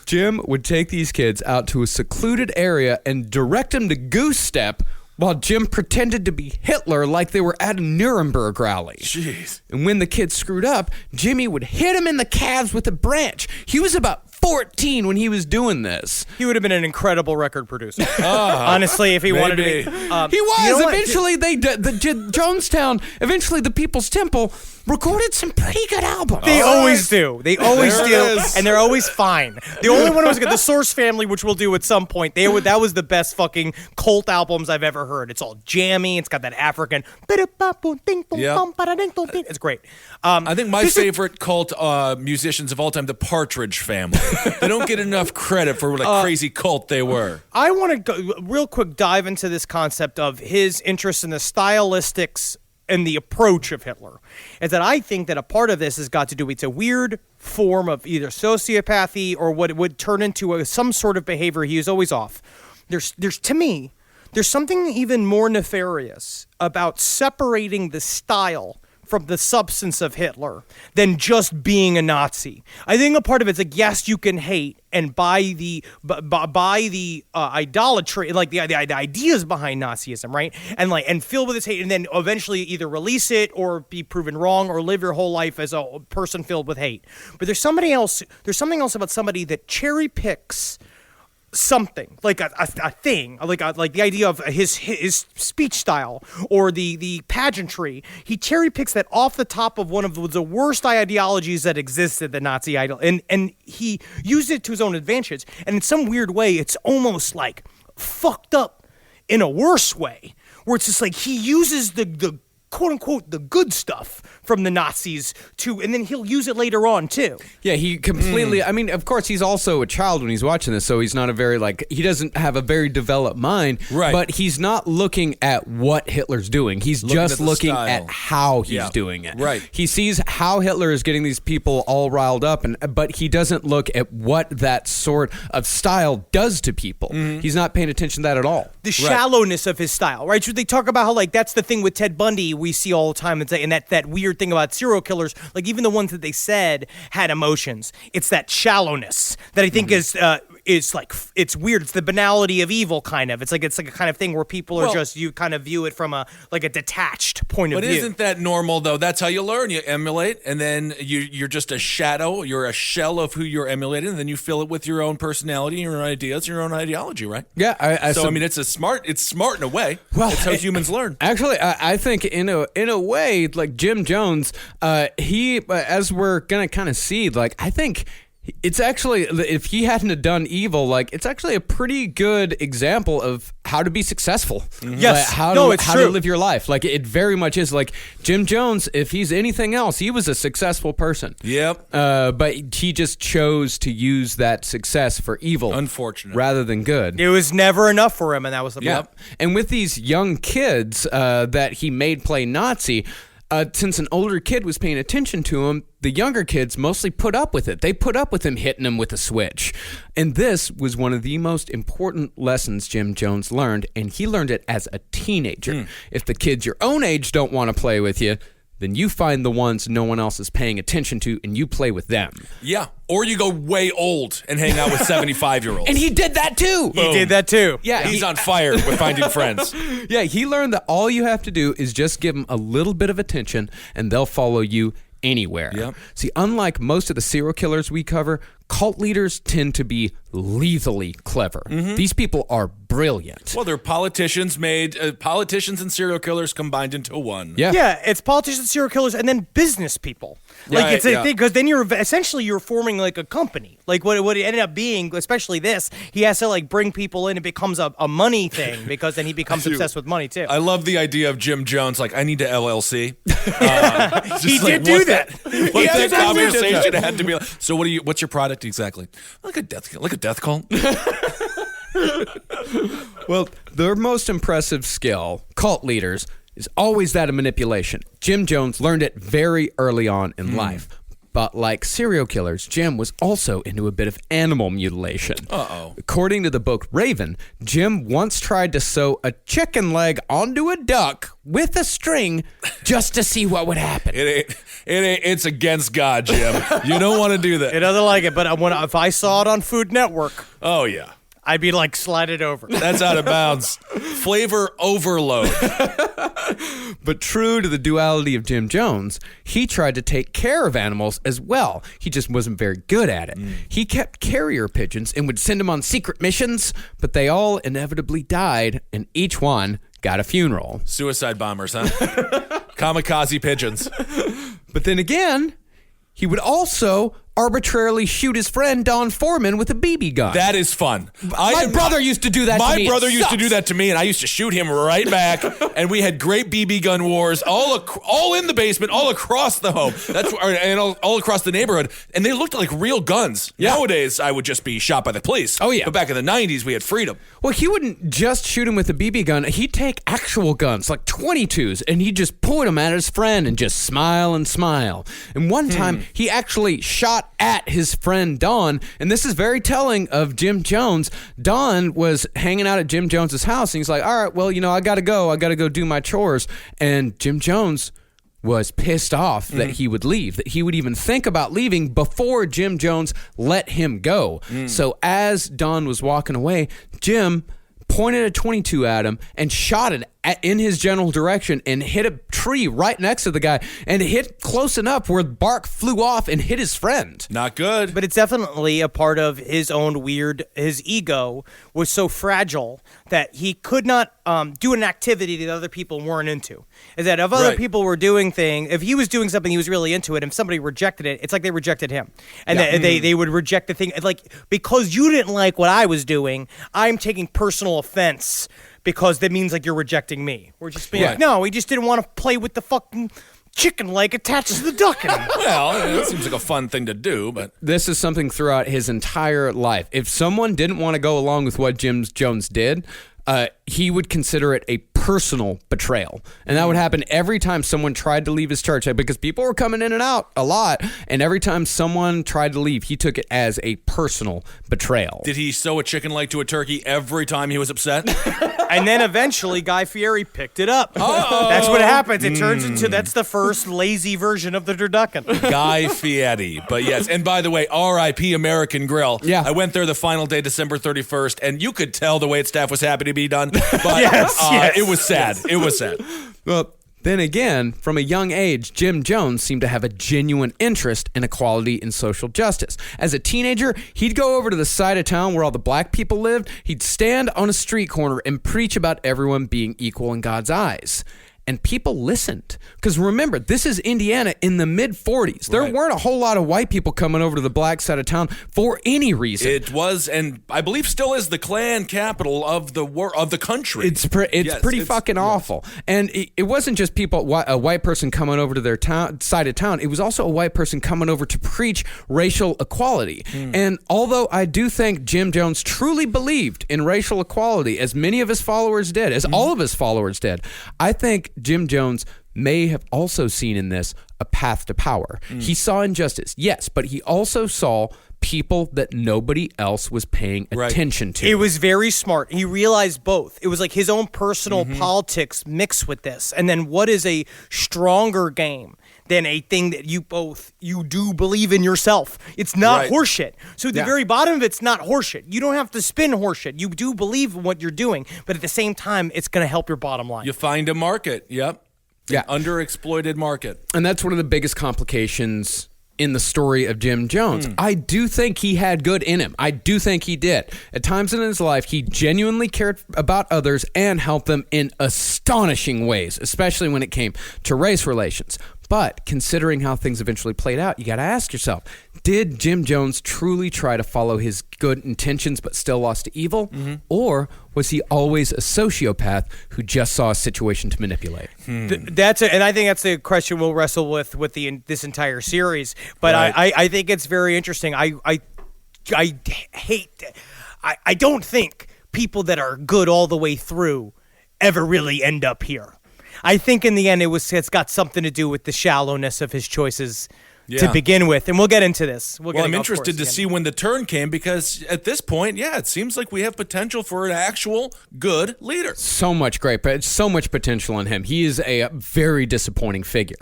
Jim would take these kids out to a secluded area and direct them to goose step while Jim pretended to be Hitler like they were at a Nuremberg rally. Jeez. And when the kids screwed up, Jimmy would hit him in the calves with a branch. He was about 14 when he was doing this. He would have been an incredible record producer. Honestly, if he wanted to be. He was. Eventually, Jonestown, eventually the People's Temple recorded some pretty good albums. They always do. They always do. And they're always fine. The only one was the Source Family, which we'll do at some point. That was the best fucking cult albums I've ever heard. It's all jammy. It's got that African. It's great. I think my favorite cult musicians of all time, the Partridge Family. They don't get enough credit for what a crazy cult they were. I want to go real quick dive into this concept of his interest in the stylistics and the approach of Hitler. Is that I think that a part of this has got to do with it's a weird form of either sociopathy or what it would turn into some sort of behavior he was always off. There's to me, there's something even more nefarious about separating the style from the substance of Hitler than just being a Nazi. I think a part of it's yes, you can hate and buy the idolatry, the ideas behind Nazism, right? And fill with this hate, and then eventually either release it or be proven wrong or live your whole life as a person filled with hate. But there's something else about somebody that cherry picks something like a thing, like the idea of his speech style or the pageantry. He cherry picks that off the top of one of the worst ideologies that existed, the Nazi idol, and he used it to his own advantage. And in some weird way, it's almost like fucked up in a worse way, where it's just like he uses the quote unquote the good stuff from the Nazis and then he'll use it later on too. Yeah, he completely, I mean, of course he's also a child when he's watching this, so he's not he doesn't have a very developed mind, right? But he's not looking at what Hitler's doing. He's just looking at how he's doing it. Right. He sees how Hitler is getting these people all riled up, but he doesn't look at what that sort of style does to people. He's not paying attention to that at all. The shallowness of his style, right? So they talk about how that's the thing with Ted Bundy we see all the time, and that weird thing about serial killers, even the ones that they said had emotions. It's that shallowness that I think is it's weird. It's the banality of evil, kind of. It's like a kind of thing where people are you kind of view it from a detached point of view. But isn't that normal though? That's how you learn. You emulate, and then you're just a shadow. You're a shell of who you're emulating, and then you fill it with your own personality, your own ideas, your own ideology, right? Yeah. I mean, it's smart in a way. Well, it's how humans learn. Actually, I think in a way, like Jim Jones, he as we're gonna kind of see, I think It's actually, if he hadn't have done evil, like, it's actually a pretty good example of how to be successul. Yes. Like, how to live your life. Like, it very much is. Like, Jim Jones, if he's anything else, he was a successful person. Yep. But he just chose to use that success for evil. Unfortunate. Rather than good. It was never enough for him, and that was the problem. Yep. And with these young kids that he made play Nazi, since an older kid was paying attention to him, the younger kids mostly put up with it. They put up with him hitting him with a switch. And this was one of the most important lessons Jim Jones learned, and he learned it as a teenager. If the kids your own age don't want to play with you, then you find the ones no one else is paying attention to, and you play with them. Yeah. Or you go way old and hang out with 75-year-olds. And he did that too. He did that too. Yeah, He's on fire with finding friends. Yeah, he learned that all you have to do is just give them a little bit of attention, and they'll follow you anywhere. Yep. See, unlike most of the serial killers we cover, cult leaders tend to be lethally clever. These people are brilliant. Well, they're politicians politicians and serial killers combined into one. Yeah. Yeah, it's politicians, serial killers, and then business people. Like, Yeah, it's a yeah. thing, because then you're forming like a company. Like what it ended up being, especially this, he has to like bring people in. It becomes a money thing, because then he becomes obsessed with money too. I love the idea of Jim Jones. Like, I need to LLC. He did do that. What that conversation had to be like. So what's your product exactly? Like a death cult. Well, their most impressive skill, cult leaders, is always that of manipulation. Jim Jones learned it very early on in life. But like serial killers, Jim was also into a bit of animal mutilation. Uh-oh. According to the book Raven, Jim once tried to sew a chicken leg onto a duck with a string just to see what would happen. It's against God, Jim. You don't want to do It that. doesn't like it, but if I saw it on Food Network, Oh, yeah. I'd be like, slide it over. That's out of bounds. Flavor overload. But true to the duality of Jim Jones, he tried to take care of animals as well. He just wasn't very good at it. He kept carrier pigeons and would send them on secret missions, but they all inevitably died, and each one got a funeral. Suicide bombers, huh? Kamikaze pigeons. But then again, he would also arbitrarily shoot his friend Don Foreman with a BB gun. That is fun. My brother used to do that to me. My brother It used to sucks. do that to me, and I used to shoot him right back. And we had great BB gun wars all in the basement, all across the home. And all across the neighborhood. And they looked like real guns. Yeah. Nowadays, I would just be shot by the police. Oh, yeah. But back in the 90s, we had freedom. Well, he wouldn't just shoot him with a BB gun. He'd take actual guns, like 22s, and he'd just point them at his friend and just smile and smile. And one time, he actually shot at his friend Don, and this is very telling of Jim Jones. Don was hanging out at Jim Jones's house, and he's like, all right, well, I gotta go do my chores. And Jim Jones was pissed off that he would leave, that he would even think about leaving before Jim Jones let him go. So as Don was walking away, Jim pointed a 22 at him and shot it in his general direction and hit a tree right next to the guy, and it hit close enough where bark flew off and hit his friend. Not good. But it's definitely a part of his own his ego was so fragile that he could not do an activity that other people weren't into. Is that if other Right. people were doing if he was doing something he was really into it, if somebody rejected it, it's like they rejected him. And they would reject the thing. Like, because you didn't like what I was doing, I'm taking personal offense because that means like you're rejecting me. We're just being like, no, he just didn't want to play with the fucking chicken leg attached to the duck anymore. Well, it seems like a fun thing to do, but This is something throughout his entire life. If someone didn't want to go along with what Jim Jones did, he would consider it a personal betrayal. And that would happen every time someone tried to leave his church, because people were coming in and out a lot. And every time someone tried to leave, he took it as a personal betrayal. did he sew a chicken leg to a turkey every time he was upset? And then eventually Guy Fieri picked it up. That's what happens. It turns into, that's the first lazy version of the turducken. Guy Fieri. But yes, and by the way, R.I.P. American Grill. Yeah. I went there the final day, December 31st, and you could tell the wait staff was happy to be done. But Yes. it was sad. It was sad. Well, then again, from a young age, Jim Jones seemed to have a genuine interest in equality and social justice. As a teenager, he'd go over to the side of town where all the black people lived. He'd stand on a street corner and preach about everyone being equal in God's eyes. and people listened. Because remember, this is Indiana in the mid-40s. There weren't a whole lot of white people coming over to the black side of town for any reason. It was, and I believe still is, the Klan capital of the country. It's pretty fucking awful. And it wasn't just a white person coming over to their side of town. It was also a white person coming over to preach racial equality. And although I do think Jim Jones truly believed in racial equality, as many of his followers did, as all of his followers did, I think Jim Jones may have also seen in this a path to power. He saw injustice, yes, but he also saw people that nobody else was paying attention to. It was very smart. He realized both. It was like his own personal politics mixed with this. And then what is a stronger game than a thing that you do believe in yourself? It's not horseshit. So the very bottom of it's not horseshit. You don't have to spin horseshit. You do believe in what you're doing, but at the same time, it's going to help your bottom line. You find a market. Yep. Yeah. An underexploited market. And that's one of the biggest complications in the story of Jim Jones. I do think he had good in him. I do think he did. At times in his life, he genuinely cared about others and helped them in astonishing ways, especially when it came to race relations. But considering how things eventually played out, you got to ask yourself, did Jim Jones truly try to follow his good intentions but still lost to evil? Or was he always a sociopath who just saw a situation to manipulate? And I think that's the question we'll wrestle with this entire series. But I think it's very interesting. I don't think people that are good all the way through ever really end up here. I think in the end it's got something to do with the shallowness of his choices to begin with, and we'll get into this. I'm interested to see when the turn came, because at this point, it seems like we have potential for an actual good leader. So much potential in him. He is a very disappointing figure.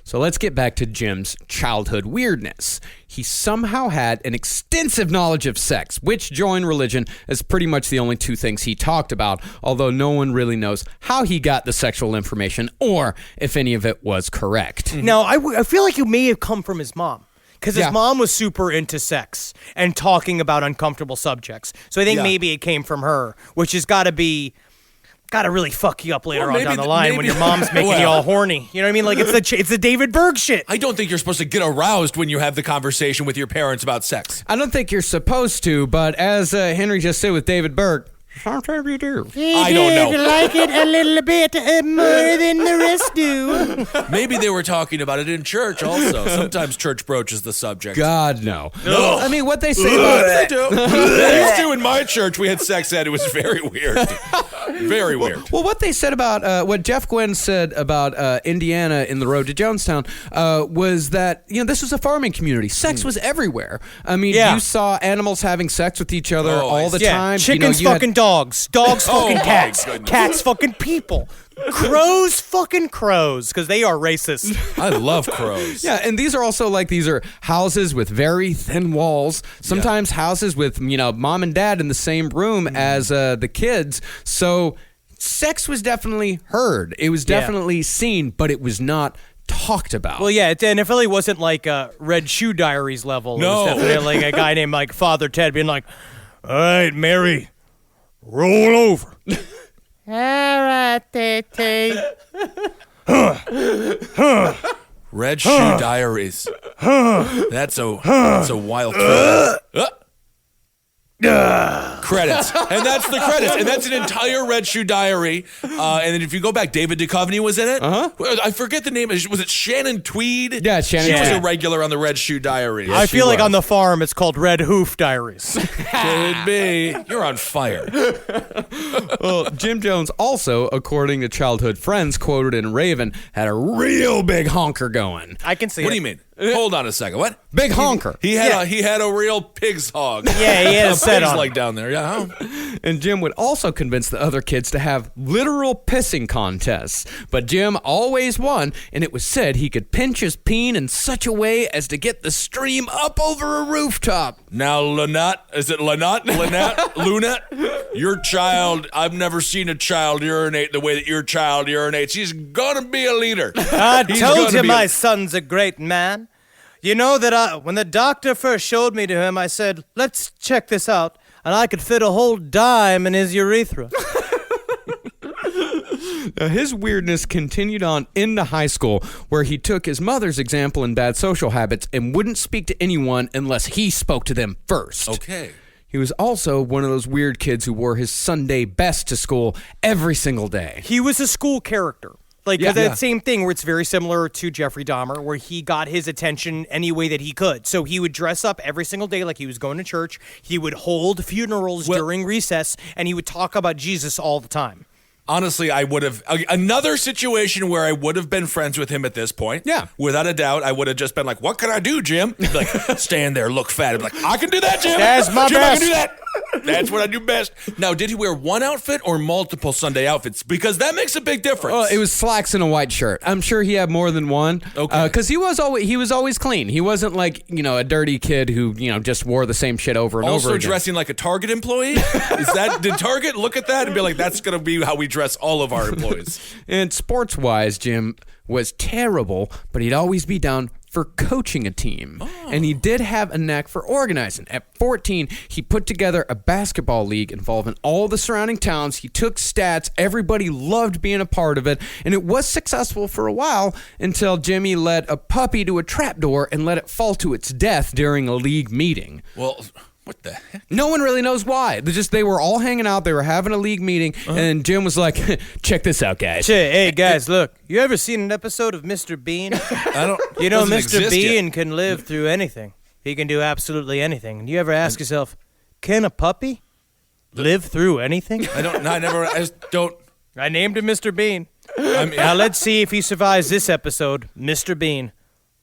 So let's get back to Jim's childhood weirdness. He somehow had an extensive knowledge of sex, which joined religion as pretty much the only two things he talked about, although no one really knows how he got the sexual information or if any of it was correct. Now, I feel like it may have come from his mom. Because his mom was super into sex and talking about uncomfortable subjects. So I think maybe it came from her, which has got to really fuck you up later on down the line when your mom's making you all horny. You know what I mean? Like it's the David Berg shit. I don't think you're supposed to get aroused when you have the conversation with your parents about sex. I don't think you're supposed to, but as Henry just said with David Berg, sometimes you do. I don't know. Like it a little bit more than the rest do. Maybe they were talking about it in church also. Sometimes church broaches the subject. God, no. I mean, what they say about they do. They used to in my church. We had sex ed. It was very weird. Very weird. Well, what they said about, what Jeff Gwynn said about Indiana in the road to Jonestown was that, this was a farming community. Sex was everywhere. I mean, you saw animals having sex with each other all the time. Chickens fucking dogs fucking cats, cats fucking people, crows fucking crows, because they are racist. I love crows. Yeah, and these are houses with very thin walls, sometimes houses with, mom and dad in the same room as the kids. So sex was definitely heard. It was definitely seen, but it was not talked about. Well, yeah, and it really wasn't like a Red Shoe Diaries level. It was definitely like a guy named like Father Ted being like, all right, Mary, roll over. All right, Tate. Red Shoe Diaries. That's a wild credits. And that's the credits. And that's an entire Red Shoe Diary. And then if you go back, David Duchovny was in it. I forget the name. Was it Shannon Tweed? Yeah, Shannon She Tweed. was a regular on the Red Shoe Diary. I feel like on the farm it's called Red Hoof Diaries. Could be. You're on fire. Well, Jim Jones also, according to childhood friends quoted in Raven, had a real big honker going. I can see What do you mean? Hold on a second. What? Big honker. He had a real pig's hog. Yeah, he had a set pig's on. leg down there. Yeah. And Jim would also convince the other kids to have literal pissing contests. But Jim always won, and it was said he could pinch his peen in such a way as to get the stream up over a rooftop. Now, Lynette, is it Lynette? Lunette? Your child, I've never seen a child urinate the way that your child urinates. He's going to be a leader. I told you my son's a great man. You know that when the doctor first showed me to him, I said, let's check this out. And I could fit a whole dime in his urethra. Now, his weirdness continued on into high school, where he took his mother's example in bad social habits and wouldn't speak to anyone unless he spoke to them first. Okay. He was also one of those weird kids who wore his Sunday best to school every single day. He was a school character. Like, Yeah. that same thing where it's very similar to Jeffrey Dahmer, where he got his attention any way that he could. So he would dress up every single day like he was going to church. He would hold funerals during recess, and he would talk about Jesus all the time. Honestly, I would have another situation where I would have been friends with him at this point. Yeah. Without a doubt, I would have just been like, "What can I do, Jim?" He'd be like, stand there, look fat. I'd be like, "I can do that, Jim. That's my Jim, best. I can do that. That's what I do best." Now, did he wear one outfit or multiple Sunday outfits? Because that makes a big difference. Well, it was slacks and a white shirt. I'm sure he had more than one. Okay. Because he was always clean. He wasn't like, a dirty kid who, just wore the same shit over and also over again. dressing like a Target employee? Did Target look at that and be like, "That's going to be how we dress all of our employees"? And sports-wise, Jim was terrible, but he'd always be down for coaching a team. And he did have a knack for organizing. At 14, he put together a basketball league involving all the surrounding towns. He took stats. Everybody loved being a part of it. And it was successful for a while until Jimmy led a puppy to a trapdoor and let it fall to its death during a league meeting. Well, what the heck? No one really knows why. They were all hanging out. They were having a league meeting. And Jim was like, check this out, guys. Hey, guys, look. You ever seen an episode of Mr. Bean? I don't. You know, doesn't Mr. exist Bean yet. can live through anything. He can do absolutely anything. And you ever ask yourself, can a puppy live through anything? I just don't. I named him Mr. Bean. I mean, Now let's see if he survives this episode. Mr. Bean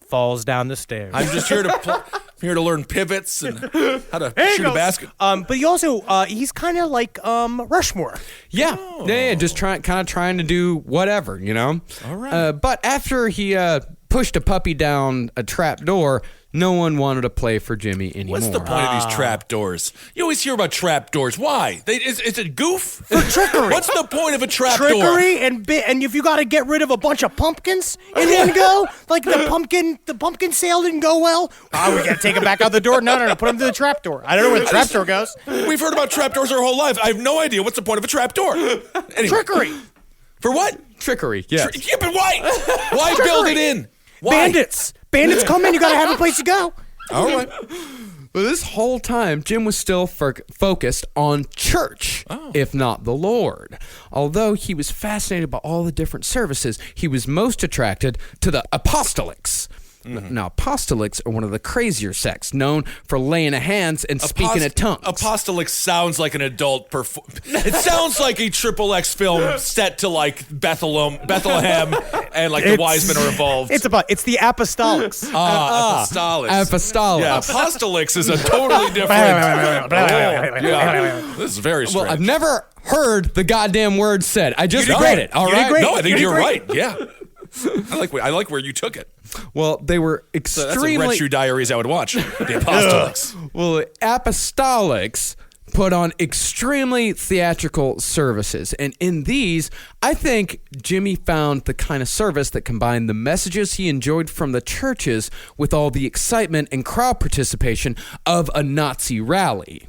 falls down the stairs. I'm just here to learn pivots and how to shoot a basket. But he also he's kind of like Rushmore. Yeah, just kind of trying to do whatever, All right. But after he pushed a puppy down a trap door, no one wanted to play for Jimmy anymore. What's the point of these trap doors? You always hear about trap doors. Why? It's a goof? For trickery. What's the point of a trap door? Trickery and if you got to get rid of a bunch of pumpkins in one go, like the pumpkin sale didn't go well. Oh, we got to take it back out the door. No, put them to the trap door. I don't know where the trap door goes. We've heard about trap doors our whole life. I have no idea what's the point of a trap door. Anyway. Trickery. For what? Trickery, yeah. Yeah, but why? Why build it in? Why? Bandits come in. You got to have a place to go. All right. Well, this whole time, Jim was still focused on church, if not the Lord. Although he was fascinated by all the different services, he was most attracted to the apostolics. Now, apostolics are one of the crazier sects, known for laying of hands and speaking in tongues. Apostolic sounds like an adult It sounds like a XXX film set to like Bethlehem and like the wise men are involved. It's the apostolics. Apostolics. Apostolics. Yeah, apostolics is a totally different. Yeah, this is very strange. Well, I've never heard the goddamn word said. I just read it. All right. No, I think you're right. Yeah. I like where you took it. Well, they were So that's a extremely. Red Shoe Diaries I would watch. The Apostolics. Well, the apostolics put on extremely theatrical services. And in these, I think Jimmy found the kind of service that combined the messages he enjoyed from the churches with all the excitement and crowd participation of a Nazi rally.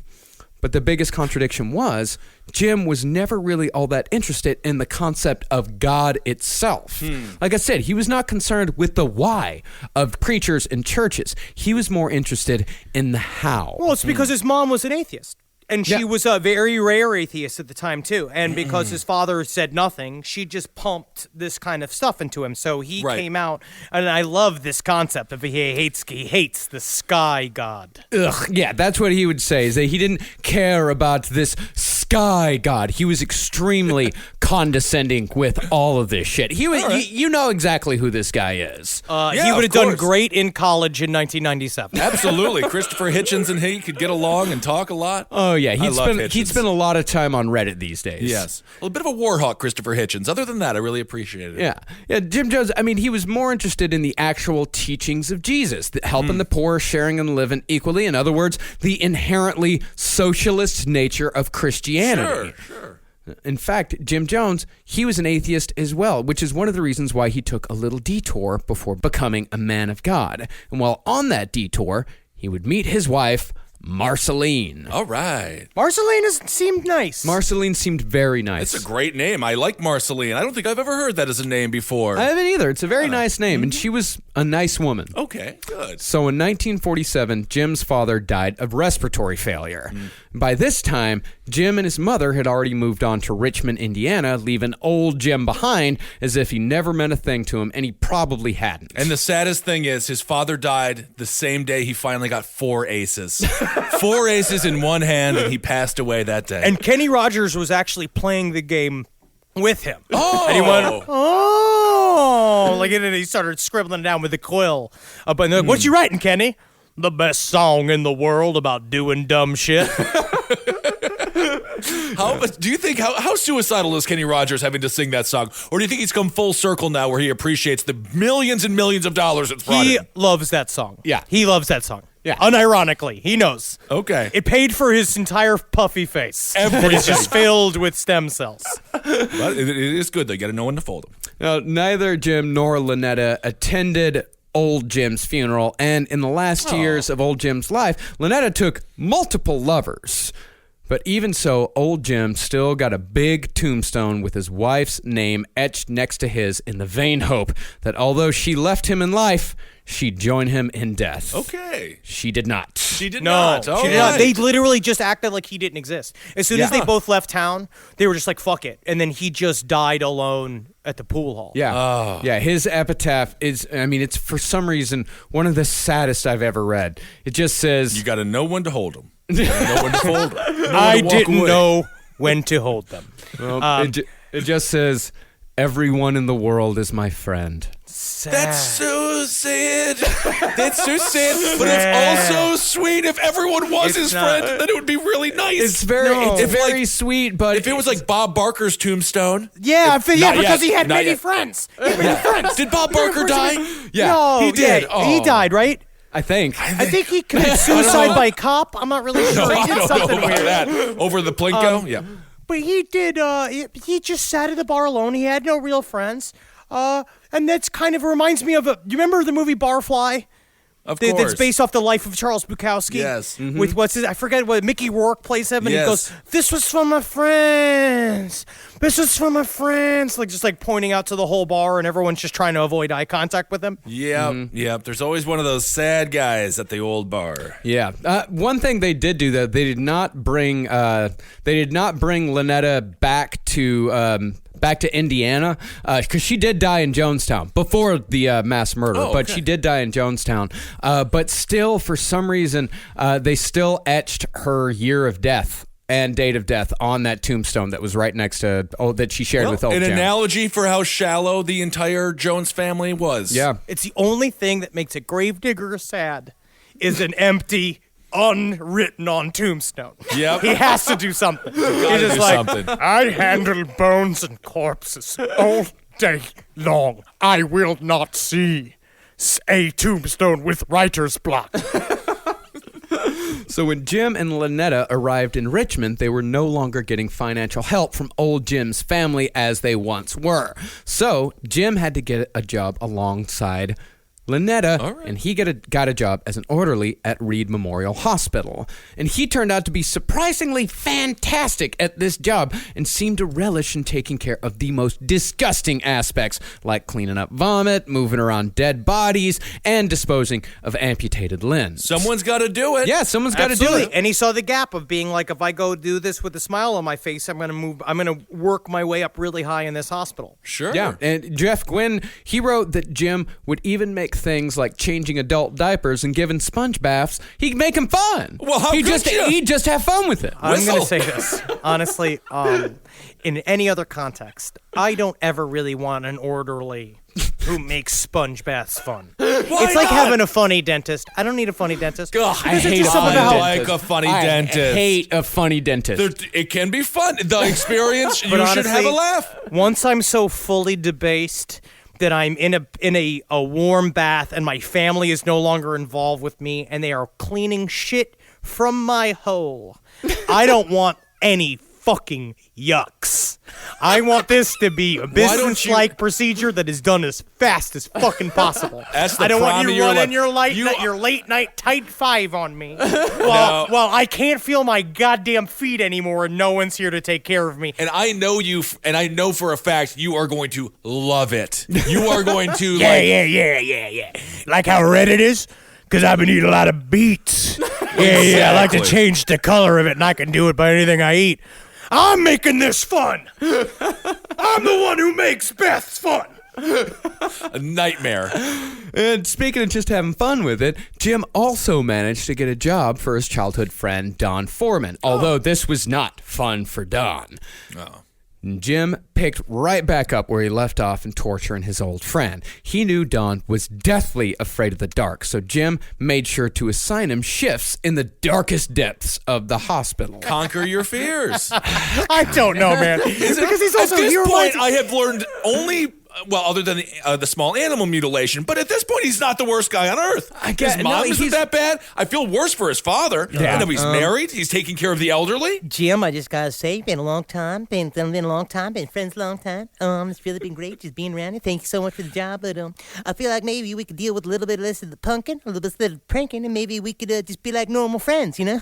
But the biggest contradiction was Jim was never really all that interested in the concept of God itself. Like I said, he was not concerned with the why of preachers and churches. He was more interested in the how. Well, it's because his mom was an atheist. And she was a very rare atheist at the time, too. And because his father said nothing, she just pumped this kind of stuff into him. So he came out, and I love this concept of he hates the sky god. Ugh, yeah, that's what he would say, is that he didn't care about this sky god. He was extremely condescending with all of this shit. He was, you know exactly who this guy is. He would have done great in college in 1997. Absolutely. Christopher Hitchens and he could get along and talk a lot. Oh, yeah, he'd Hitchens. spend a lot of time on Reddit these days. Yes. Well, a bit of a war hawk, Christopher Hitchens. Other than that, I really appreciated it. Yeah, Jim Jones, I mean, he was more interested in the actual teachings of Jesus, helping the poor, sharing and living equally. In other words, the inherently socialist nature of Christianity. Sure. In fact, Jim Jones, he was an atheist as well, which is one of the reasons why he took a little detour before becoming a man of God. And while on that detour, he would meet his wife, Marceline. All right. Marceline seemed nice. Marceline seemed very nice. It's a great name. I like Marceline. I don't think I've ever heard that as a name before. I haven't either. It's a very nice name, and she was a nice woman. Okay, good. So in 1947, Jim's father died of respiratory failure. By this time, Jim and his mother had already moved on to Richmond, Indiana, leaving old Jim behind as if he never meant a thing to him, and he probably hadn't. And the saddest thing is his father died the same day he finally got 4 aces. 4 aces in one hand, and he passed away that day. And Kenny Rogers was actually playing the game with him. Oh! And he went, oh! Like, and then he started scribbling it down with the quill. But they're like, what you writing, Kenny? The best song in the world about doing dumb shit. Do you think how suicidal is Kenny Rogers having to sing that song, or do you think he's come full circle now, where he appreciates the millions and millions of dollars it's brought He in? loves that song. Yeah. He loves that song. Yeah. Unironically, he knows. Okay. It paid for his entire puffy face. Everything. It's just filled with stem cells. But it is good. They got to know when to fold them. Now, neither Jim nor Lynetta attended old Jim's funeral, and in the last years of old Jim's life, Lynetta took multiple lovers. But even so, old Jim still got a big tombstone with his wife's name etched next to his in the vain hope that although she left him in life, she'd join him in death. Okay. She did not. She did No, not. she All did not. right. They literally just acted like he didn't exist. As soon as Yeah. they both left town, they were just like, fuck it. And then he just died alone at the pool hall. Yeah. Yeah, his epitaph is, I mean, it's for some reason one of the saddest I've ever read. It just says, You got to know when to hold them. You got to know when to fold them. I didn't know when to hold them. it just says, everyone in the world is my friend. That's so sad. That's so sad. But it's also sweet. If everyone was It's his not. friend, then it would be really nice. It's very, No. it's If, very sweet, but If it was like Bob Barker's tombstone. Yeah, Not yet. because he had Not many yet. friends. He had many friends. Did Bob Barker die? yeah, No, he did. Yeah, he Oh. died, right? I think. I think he committed suicide by cop. I'm not really sure. He I did don't something know about weird. that. Over the Plinko? Yeah. But he did, he just sat at the bar alone. He had no real friends. And that's kind of reminds me of you remember the movie Barfly? Of course. That's based off the life of Charles Bukowski. Yes. Mm-hmm. With I forget what, Mickey Rourke plays him, and Yes. he goes, this was for my friends. This was for my friends. Like, just like pointing out to the whole bar, and everyone's just trying to avoid eye contact with him. Yep. Yep. There's always one of those sad guys at the old bar. Yeah. One thing they did do though, they did not bring Lynetta back to Indiana because she did die in Jonestown before the mass murder. Oh, But okay. she did die in Jonestown. But still, for some reason, they still etched her year of death and date of death on that tombstone that was right next to that she shared with old An Jim. analogy for how shallow the entire Jones family was. Yeah. It's the only thing that makes a gravedigger sad is an empty, unwritten on tombstone. Yep. He has to do something. He's gotta just do like, something. I handle bones and corpses all day long. I will not see a tombstone with writer's block. So when Jim and Lynetta arrived in Richmond, they were no longer getting financial help from old Jim's family as they once were. So Jim had to get a job alongside Lynetta, All right. and he got a job as an orderly at Reed Memorial Hospital. And he turned out to be surprisingly fantastic at this job and seemed to relish in taking care of the most disgusting aspects, like cleaning up vomit, moving around dead bodies, and disposing of amputated limbs. Someone's got to do it. Yeah, someone's got to do Absolutely. it. And he saw the gap of being like, if I go do this with a smile on my face, I'm going to work my way up really high in this hospital. Sure. Yeah, and Jeff Gwynne, he wrote that Jim would even make things like changing adult diapers and giving sponge baths. He'd make them fun. Well, how could you? He'd just have fun with it. I'm going to Whistle. say this. Honestly, in any other context, I don't ever really want an orderly who makes sponge baths fun. It's like not? having a funny dentist. I don't need a funny dentist. Ugh, I Because it's hate just a something funny about- dentist. like a funny I dentist. hate a funny dentist. It can be fun. The experience, you But should have honestly, a laugh. Once I'm so fully debased that I'm in a warm bath and my family is no longer involved with me and they are cleaning shit from my hole, I don't want any fucking yucks. I want this to be a business-like procedure that is done as fast as fucking possible. That's the I don't want you running your your late night tight five on me. Well, I can't feel my goddamn feet anymore, and no one's here to take care of me. And I know you, and I know for a fact you are going to love it. You are going to Yeah. Like how red it is? Because I've been eating a lot of beets. Yeah, I like to change the color of it, and I can do it by anything I eat. I'm making this fun. I'm the one who makes Beth's fun. a nightmare. And speaking of just having fun with it, Jim also managed to get a job for his childhood friend, Don Foreman, although this was not fun for Don. Oh. Jim picked right back up where he left off in torturing his old friend. He knew Don was deathly afraid of the dark, so Jim made sure to assign him shifts in the darkest depths of the hospital. Conquer your fears. I don't know, man. Because he's also At this your point, I have learned only... Well, other than the small animal mutilation, but at this point, he's not the worst guy on earth. guess- His mom no, isn't that bad. I feel worse for his father. Yeah. I know he's married. He's taking care of the elderly. Jim, I just gotta say, been a long time, been a long time, been friends a long time. It's really been great just being around you. Thank you so much for the job, but I feel like maybe we could deal with a little bit less of the punking, a little bit less of the pranking, and maybe we could just be like normal friends, you know?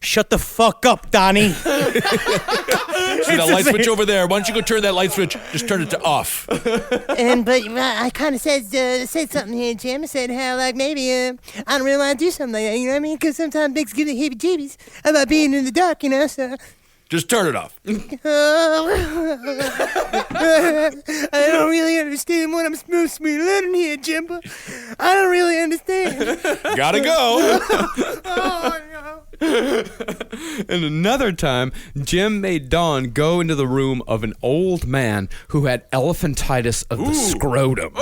Shut the fuck up, Donnie. See that light switch over there. Why don't you go turn that light switch? Just turn it to off. But I kind of said something here, Jim. I said how, like, maybe I don't really want to do something like that, you know what I mean? Because sometimes things give me heebie-jeebies about being in the dark, you know, so... Just turn it off. I don't really understand what I'm supposed to be learning here, Jim, but I don't really understand. Gotta go. Oh, no. And another time, Jim made Don go into the room of an old man who had elephantitis of the scrotum,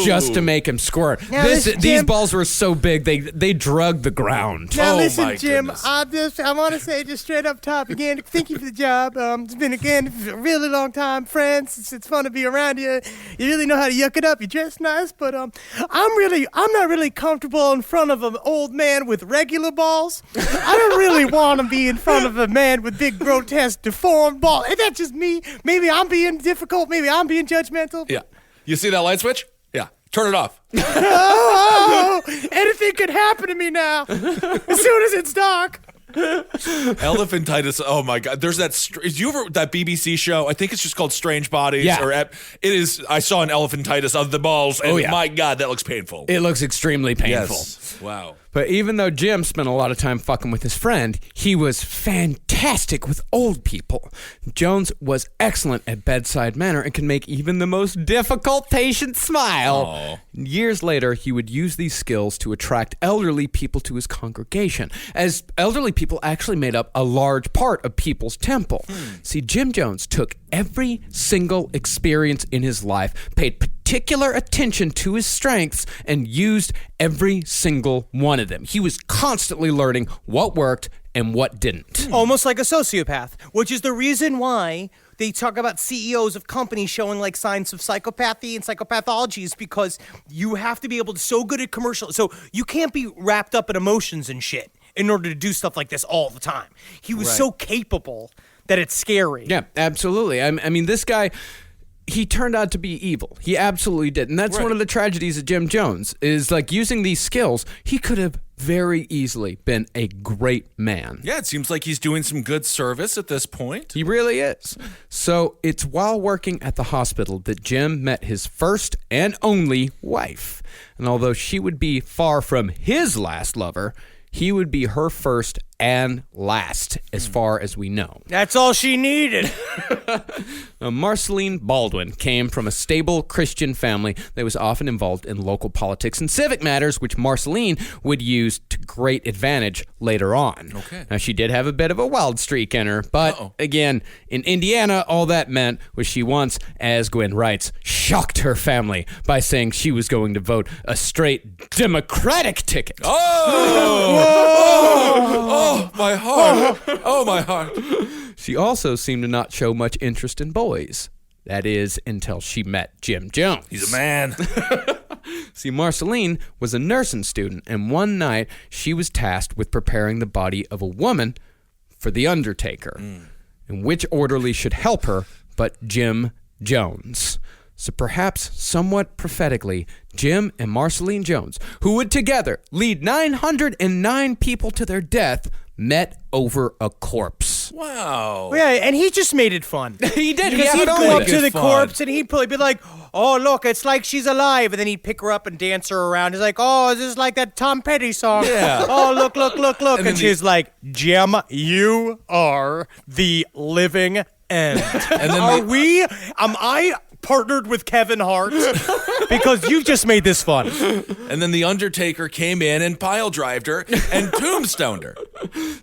just to make him squirt. Now listen, These Jim. balls were so big they drug the ground. Now Oh, listen, my Jim, goodness. I want to say just straight up top again, thank you for the job. It's been, again, a really long time, friends. It's fun to be around you. You really know how to yuck it up. You dress nice, but I'm not really comfortable in front of an old man with regular balls. I don't really want to be in front of a man with big, grotesque, deformed balls. Is that just me? Maybe I'm being difficult. Maybe I'm being judgmental. Yeah. You see that light switch? Yeah. Turn it off. Oh, anything could happen to me now. As soon as it's dark. Elephantitis. Oh my God. There's that. Is you ever that BBC show? I think it's just called Strange Bodies. Yeah. Or it is. I saw an elephantitis of the balls, and yeah. my God, that looks painful. It looks extremely painful. Yes. Wow. But even though Jim spent a lot of time fucking with his friend, he was fantastic with old people. Jones was excellent at bedside manner and could make even the most difficult patient smile. Aww. Years later, he would use these skills to attract elderly people to his congregation, as elderly people actually made up a large part of people's temple. See, Jim Jones took every single experience in his life, paid particular attention to his strengths, and used every single one of them. He was constantly learning what worked and what didn't. Almost like a sociopath, which is the reason why they talk about CEOs of companies showing like signs of psychopathy and psychopathology, is because you have to be able to so good at commercial. So you can't be wrapped up in emotions and shit in order to do stuff like this all the time. He was so capable that it's scary. Yeah, absolutely. I mean, this guy, he turned out to be evil. He absolutely did. And that's one of the tragedies of Jim Jones, is like using these skills, he could have very easily been a great man. Yeah, it seems like he's doing some good service at this point. He really is. So it's while working at the hospital that Jim met his first and only wife. And although she would be far from his last lover, he would be her first and last, as far as we know. That's all she needed. Now, Marceline Baldwin came from a stable Christian family that was often involved in local politics and civic matters, which Marceline would use to great advantage later on. Okay. Now, she did have a bit of a wild streak in her, but again, in Indiana, all that meant was she once, as Gwen writes, shocked her family by saying she was going to vote a straight Democratic ticket. Oh, my heart. Oh, my heart. She also seemed to not show much interest in boys. That is, until she met Jim Jones. He's a man. See, Marceline was a nursing student, and one night she was tasked with preparing the body of a woman for the undertaker. and which orderly should help her but Jim Jones. So perhaps somewhat prophetically, Jim and Marceline Jones, who would together lead 909 people to their death, met over a corpse. Wow. Yeah, and he just made it fun. He did. Because He he'd had go up fun. to the Fun. corpse and he'd probably be like, oh, look, it's like she's alive. And then he'd pick her up and dance her around. He's like, oh, this is like that Tom Petty song. Yeah. Oh, look, look, look, look. And And then she's like, Jim, you are the living end. And then Am I partnered with Kevin Hart? Because you've just made this fun. And then the Undertaker came in and pile-drived her and tombstoned her.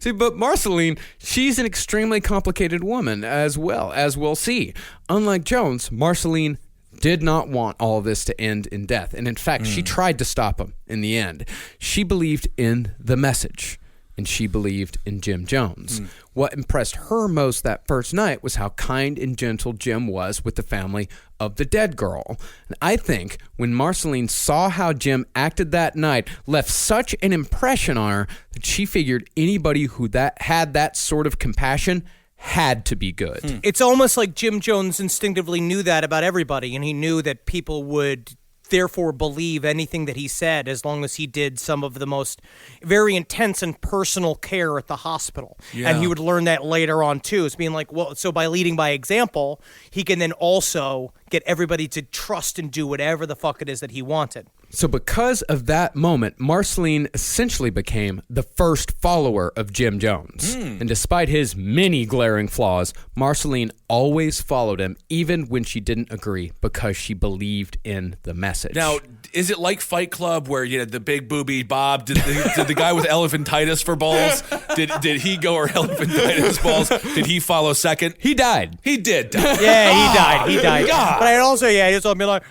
See, but Marceline, she's an extremely complicated woman as well, as we'll see. Unlike Jones, Marceline did not want all of this to end in death. And in fact, she tried to stop him in the end. She believed in the message, and she believed in Jim Jones. What impressed her most that first night was how kind and gentle Jim was with the family of the dead girl. And I think when Marceline saw how Jim acted that night, left such an impression on her that she figured anybody who had that sort of compassion had to be good. It's almost like Jim Jones instinctively knew that about everybody, and he knew that people would therefore believe anything that he said as long as he did some of the most very intense and personal care at the hospital. Yeah. And he would learn that later on too. It's being like, well, so by leading by example, he can then also get everybody to trust and do whatever the fuck it is that he wanted. So because of that moment, Marceline essentially became the first follower of Jim Jones. And despite his many glaring flaws, Marceline always followed him, even when she didn't agree, because she believed in the message. Now, is it like Fight Club where you had the big booby Bob? Did the guy with elephantitis for balls? Did he go or elephantitis balls? Did he follow second? He died. He did die. Yeah, he died. He died. God. But I'd also, he was be like,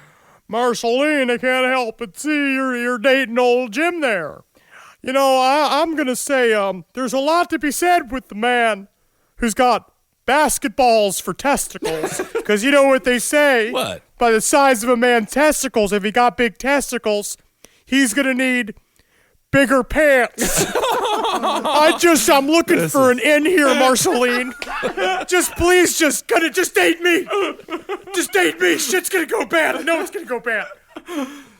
Marceline, I can't help but see you're dating old Jim there. You know, I'm going to say there's a lot to be said with the man who's got basketballs for testicles. Because you know what they say? What? By the size of a man's testicles, if he got big testicles, he's going to need bigger pants. I'm looking for an in here, Marceline. Please date me. Just date me. Shit's gonna go bad. I know it's gonna go bad.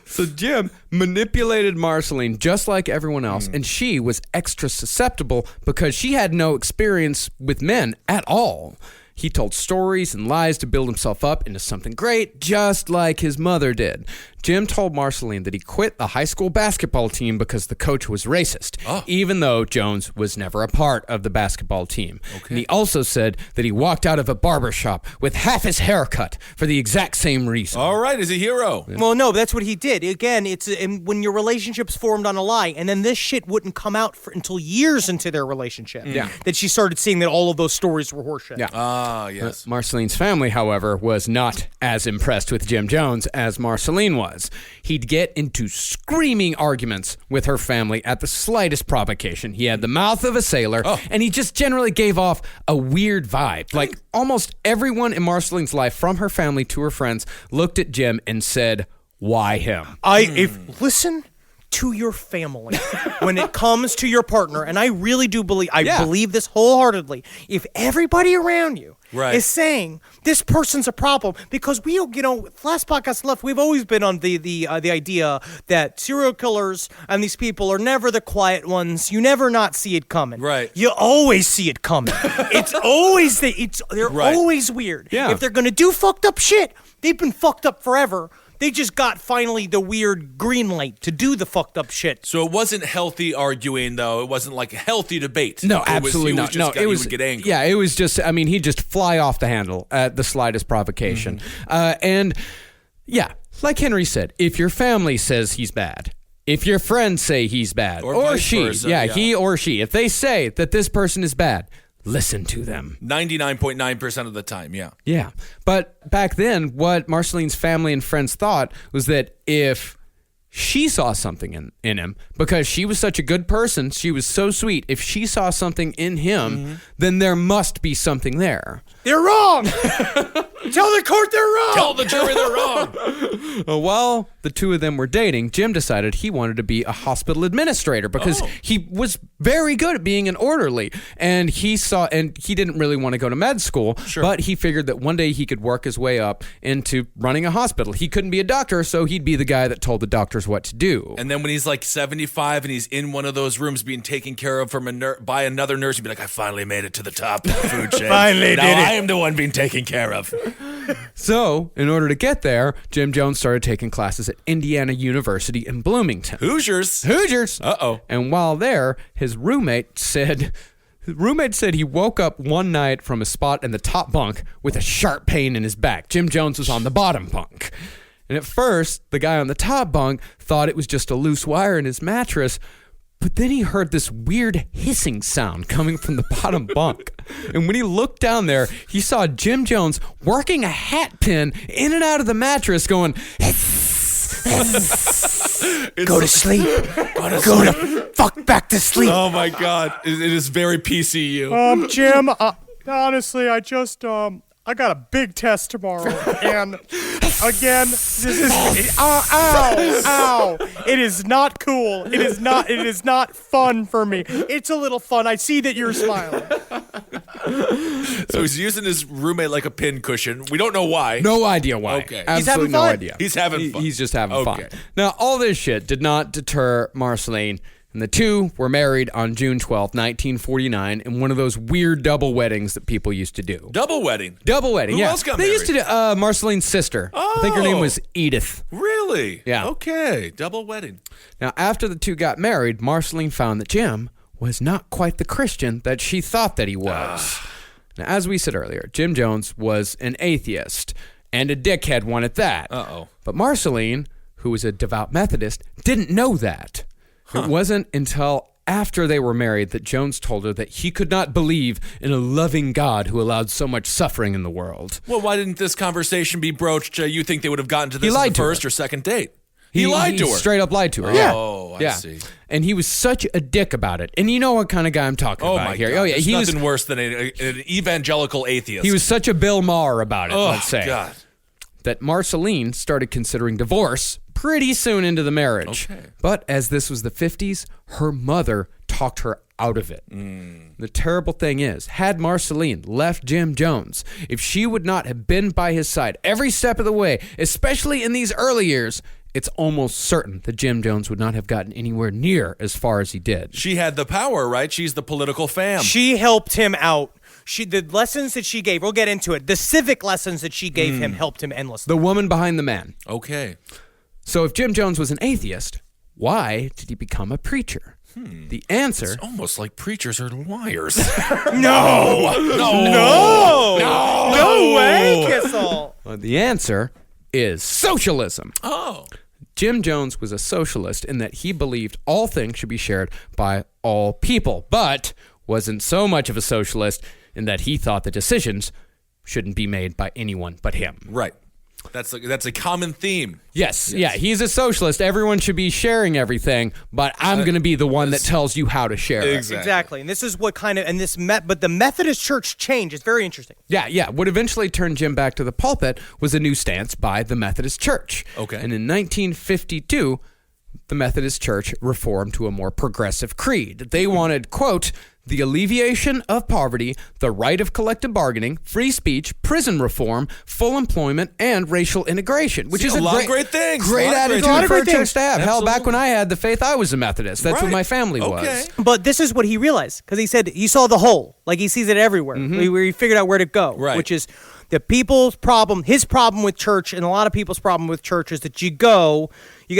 So Jim manipulated Marceline just like everyone else, and she was extra susceptible because she had no experience with men at all. He told stories and lies to build himself up into something great, just like his mother did. Jim told Marceline that he quit the high school basketball team because the coach was racist, even though Jones was never a part of the basketball team. And he also said that he walked out of a barber shop with half his haircut for the exact same reason. All right, he's a hero. Well, no, that's what he did. Again, it's when your relationship's formed on a lie, and then this shit wouldn't come out until years into their relationship. Yeah. That she started seeing that all of those stories were horseshit. Yeah. Ah, yes. Marceline's family, however, was not as impressed with Jim Jones as Marceline was. He'd get into screaming arguments with her family at the slightest provocation. He had the mouth of a sailor, and he just generally gave off a weird vibe. Like almost everyone in Marceline's life, from her family to her friends, looked at Jim and said, why him? Listen to your family when it comes to your partner, and I really do believe, believe this wholeheartedly. If everybody around you is saying this person's a problem, because last podcast left, we've always been on the idea that serial killers and these people are never the quiet ones. You never not see it coming. Right. You always see it coming. It's always they're always weird. Yeah. If they're gonna do fucked up shit, they've been fucked up forever. They just got finally the weird green light to do the fucked up shit. So it wasn't healthy arguing, though. It wasn't like a healthy debate. No, absolutely not. He would get angry. Yeah, it was just, he'd just fly off the handle at the slightest provocation. And yeah, like Henry said, if your family says he's bad, if your friends say he's bad, or vice she, versa, he or she, if they say that this person is bad, listen to them. 99.9% of the time, yeah. Yeah. But back then, what Marceline's family and friends thought was that if she saw something in him, because she was such a good person, she was so sweet, if she saw something in him, then there must be something there. They're wrong. Tell the court they're wrong. Tell the jury they're wrong. While the two of them were dating, Jim decided he wanted to be a hospital administrator because he was very good at being an orderly. And he didn't really want to go to med school, but he figured that one day he could work his way up into running a hospital. He couldn't be a doctor, so he'd be the guy that told the doctors what to do. And then when he's like 75 and he's in one of those rooms being taken care of by another nurse, he'd be like, I finally made it to the top of the food chain. Finally now did it. I am the one being taken care of. So, in order to get there, Jim Jones started taking classes at Indiana University in Bloomington. Hoosiers. Uh-oh. And while there, his roommate said he woke up one night from a spot in the top bunk with a sharp pain in his back. Jim Jones was on the bottom bunk. And at first, the guy on the top bunk thought it was just a loose wire in his mattress, but then he heard this weird hissing sound coming from the bottom bunk. And when he looked down there, he saw Jim Jones working a hat pin in and out of the mattress going, Go to sleep. Go to fuck back to sleep. Oh my God. It is very PCU. Jim, honestly, I got a big test tomorrow, and again, this is ow. It is not cool. It is not fun for me. It's a little fun. I see that you're smiling. So he's using his roommate like a pin cushion. We don't know why. No idea why. Okay. Absolutely no idea. He's having fun. He's just having fun. Now, all this shit did not deter Marceline, and the two were married on June 12th, 1949, in one of those weird double weddings that people used to do. Double wedding? Double wedding, Who yeah. else got They married? used to do Marceline's sister. I think her name was Edith. Really? Yeah. Okay. Double wedding. Now, after the two got married, Marceline found that Jim was not quite the Christian that she thought that he was. Now, as we said earlier, Jim Jones was an atheist, and a dickhead one at that. Uh-oh. But Marceline, who was a devout Methodist, didn't know that. It wasn't until after they were married that Jones told her that he could not believe in a loving God who allowed so much suffering in the world. Well, why didn't this conversation be broached? You think they would have gotten to this lied on the to her. first or second date? He lied to her. Straight up lied to her. Oh, I see. And he was such a dick about it. And you know what kind of guy I'm talking Oh about my here. God. Oh yeah, There's he nothing was worse than an evangelical atheist. he was such a Bill Maher about it, Oh, let's say. God. That Marceline started considering divorce pretty soon into the marriage. Okay. But as this was the 50s, her mother talked her out of it. The terrible thing is, had Marceline left Jim Jones, if she would not have been by his side every step of the way, especially in these early years, it's almost certain that Jim Jones would not have gotten anywhere near as far as he did. She had the power, right? She's the political fam. She helped him out. The lessons that she gave, we'll get into it. The civic lessons that she gave him helped him endlessly. The woman behind the man. Okay. So if Jim Jones was an atheist, why did he become a preacher? The answer... It's almost like preachers are liars. No way, Kissel. The answer is socialism. Oh. Jim Jones was a socialist in that he believed all things should be shared by all people, but wasn't so much of a socialist in that he thought the decisions shouldn't be made by anyone but him. Right. That's a common theme. Yes, yeah, he's a socialist. Everyone should be sharing everything, but I'm going to be the one that tells you how to share it. Exactly. And this is what kind of, but the Methodist Church changed. It's very interesting. Yeah. What eventually turned Jim back to the pulpit was a new stance by the Methodist Church. Okay. And in 1952, the Methodist Church reformed to a more progressive creed. They wanted, quote, the alleviation of poverty, the right of collective bargaining, free speech, prison reform, full employment, and racial integration, which is a lot of great things. Great attitude for a church to have. Hell, Absolutely. back when I had the faith, I was a Methodist. That's what Right. my family Okay. was. But this is what he realized, because he said he saw the whole, like he sees it everywhere, where he figured out where to go, Right. which is the people's problem, his problem with church, and a lot of people's problem with church is that you got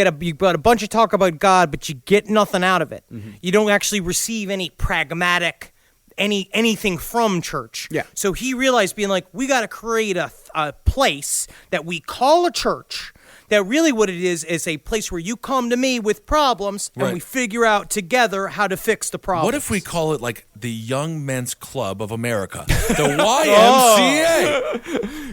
a bunch of talk about God, but you get nothing out of it. You don't actually receive any pragmatic anything from church. Yeah. So he realized, being like, we got to create a place that we call a church. That really what it is a place where you come to me with problems and Right. we figure out together how to fix the problem. What if we call it like the Young Men's Club of America? The YMCA.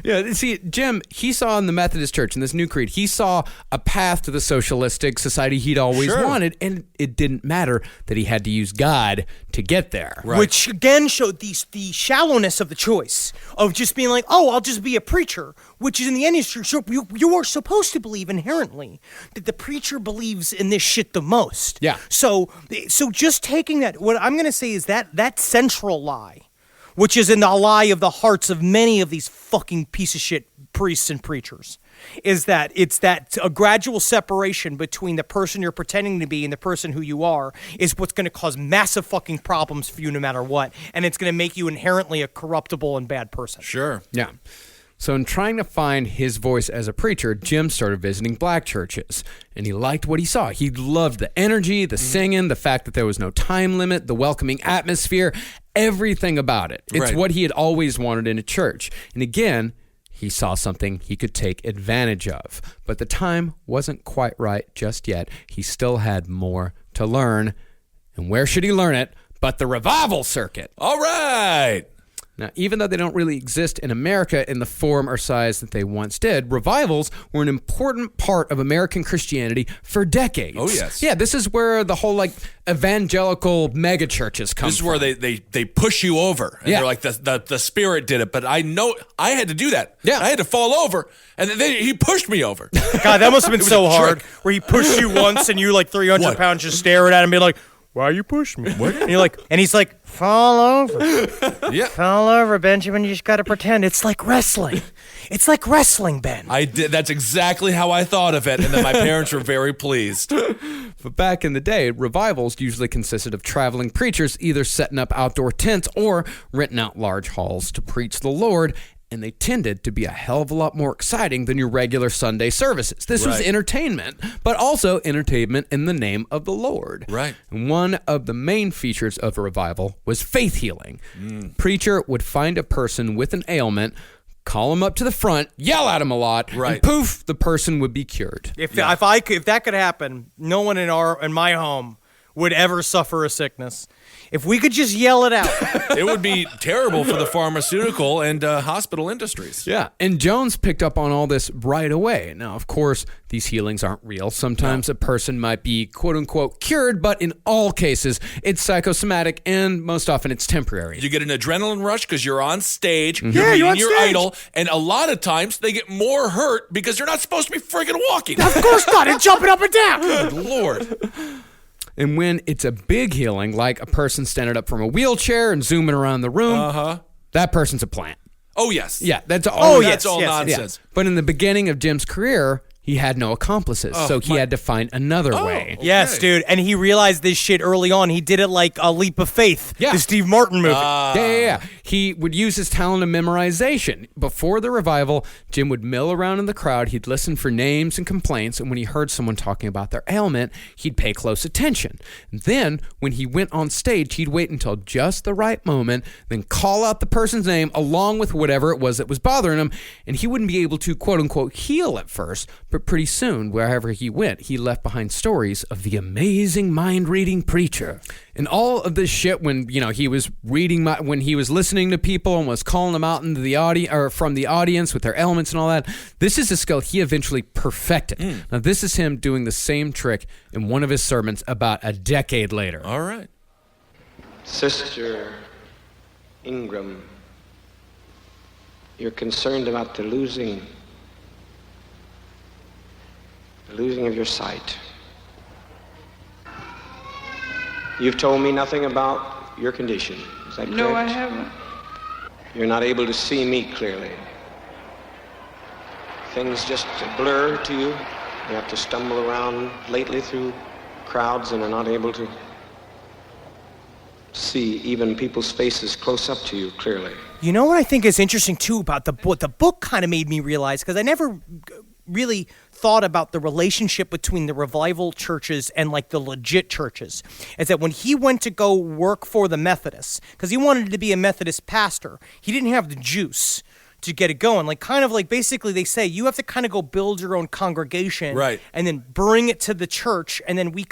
Yeah, see, Jim, he saw in the Methodist Church, in this new creed, he saw a path to the socialistic society he'd always Sure. wanted, and it didn't matter that he had to use God to get there. Right. Which again showed the shallowness of the choice of just being like, oh, I'll just be a preacher, which is in the end, you are supposed to believe inherently that the preacher believes in this shit the most. Yeah. So just taking that, what I'm going to say is that central lie, which is in the lie of the hearts of many of these fucking piece of shit priests and preachers, is that it's that a gradual separation between the person you're pretending to be and the person who you are is what's going to cause massive fucking problems for you no matter what, and it's going to make you inherently a corruptible and bad person. Sure. Yeah. So in trying to find his voice as a preacher, Jim started visiting black churches, and he liked what he saw. He loved the energy, the singing, the fact that there was no time limit, the welcoming atmosphere, everything about it. It's Right. what he had always wanted in a church. And again, he saw something he could take advantage of. But the time wasn't quite right just yet. He still had more to learn. And where should he learn it but the revival circuit? All right. Now, even though they don't really exist in America in the form or size that they once did, revivals were an important part of American Christianity for decades. Oh, yes. Yeah, this is where the whole, evangelical megachurches come This is where from. they push you over. And Yeah. they're like, the Spirit did it. But I know I had to do that. Yeah. I had to fall over. And then he pushed me over. God, that must have been It was so a hard, trick. where he pushed you once and you 300 What? pounds just staring at him and be like, why you push me? What? And you're like, and he's like, fall over. Yeah. Fall over, Benjamin. You just got to pretend. It's like wrestling. It's like wrestling, Ben. I did. That's exactly how I thought of it. And then my parents were very pleased. But back in the day, revivals usually consisted of traveling preachers either setting up outdoor tents or renting out large halls to preach the Lord, and they tended to be a hell of a lot more exciting than your regular Sunday services. This was Right. entertainment, but also entertainment in the name of the Lord. Right. And one of the main features of a revival was faith healing. Preacher would find a person with an ailment, call him up to the front, yell at him a lot, Right. and poof, the person would be cured. If that could happen, no one in my home would ever suffer a sickness. If we could just yell it out. It would be terrible for the pharmaceutical and hospital industries. Yeah, and Jones picked up on all this right away. Now, of course, these healings aren't real. Sometimes a person might be quote-unquote cured, but in all cases, it's psychosomatic, and most often it's temporary. You get an adrenaline rush because you're on stage, Yeah, you're you're meeting on your stage. idol, and a lot of times they get more hurt because you're not supposed to be freaking walking. Of course not. And jumping up and down. Good Lord. And when it's a big healing, like a person standing up from a wheelchair and zooming around the room, that person's a plant. Oh, yes. Yeah, that's all. That's all yes, nonsense. But in the beginning of Jim's career, he had no accomplices, so he had to find another way. Yes, dude. And he realized this shit early on. He did it like a leap of faith. Yeah. The Steve Martin movie. Yeah. He would use his talent of memorization. Before the revival, Jim would mill around in the crowd. He'd listen for names and complaints, and when he heard someone talking about their ailment, he'd pay close attention. Then, when he went on stage, he'd wait until just the right moment, then call out the person's name along with whatever it was that was bothering him, and he wouldn't be able to, quote-unquote, heal at first, but pretty soon, wherever he went, he left behind stories of the amazing mind-reading preacher. And all of this shit, when he was when he was listening to people and was calling them out into the audience or from the audience with their ailments and all that, this is a skill he eventually perfected. Now, this is him doing the same trick in one of his sermons about a decade later. All right. Sister Ingram, you're concerned about the losing of your sight. You've told me nothing about your condition. Is that correct? No, I haven't. You're not able to see me clearly. Things just blur to you. You have to stumble around lately through crowds and are not able to see even people's faces close up to you clearly. You know what I think is interesting, too, about the book? The book kind of made me realize, because I never really thought about the relationship between the revival churches and the legit churches, is that when he went to go work for the Methodists, because he wanted to be a Methodist pastor, he didn't have the juice to get it going. Basically they say you have to kind of go build your own congregation, Right, and then bring it to the church, and then we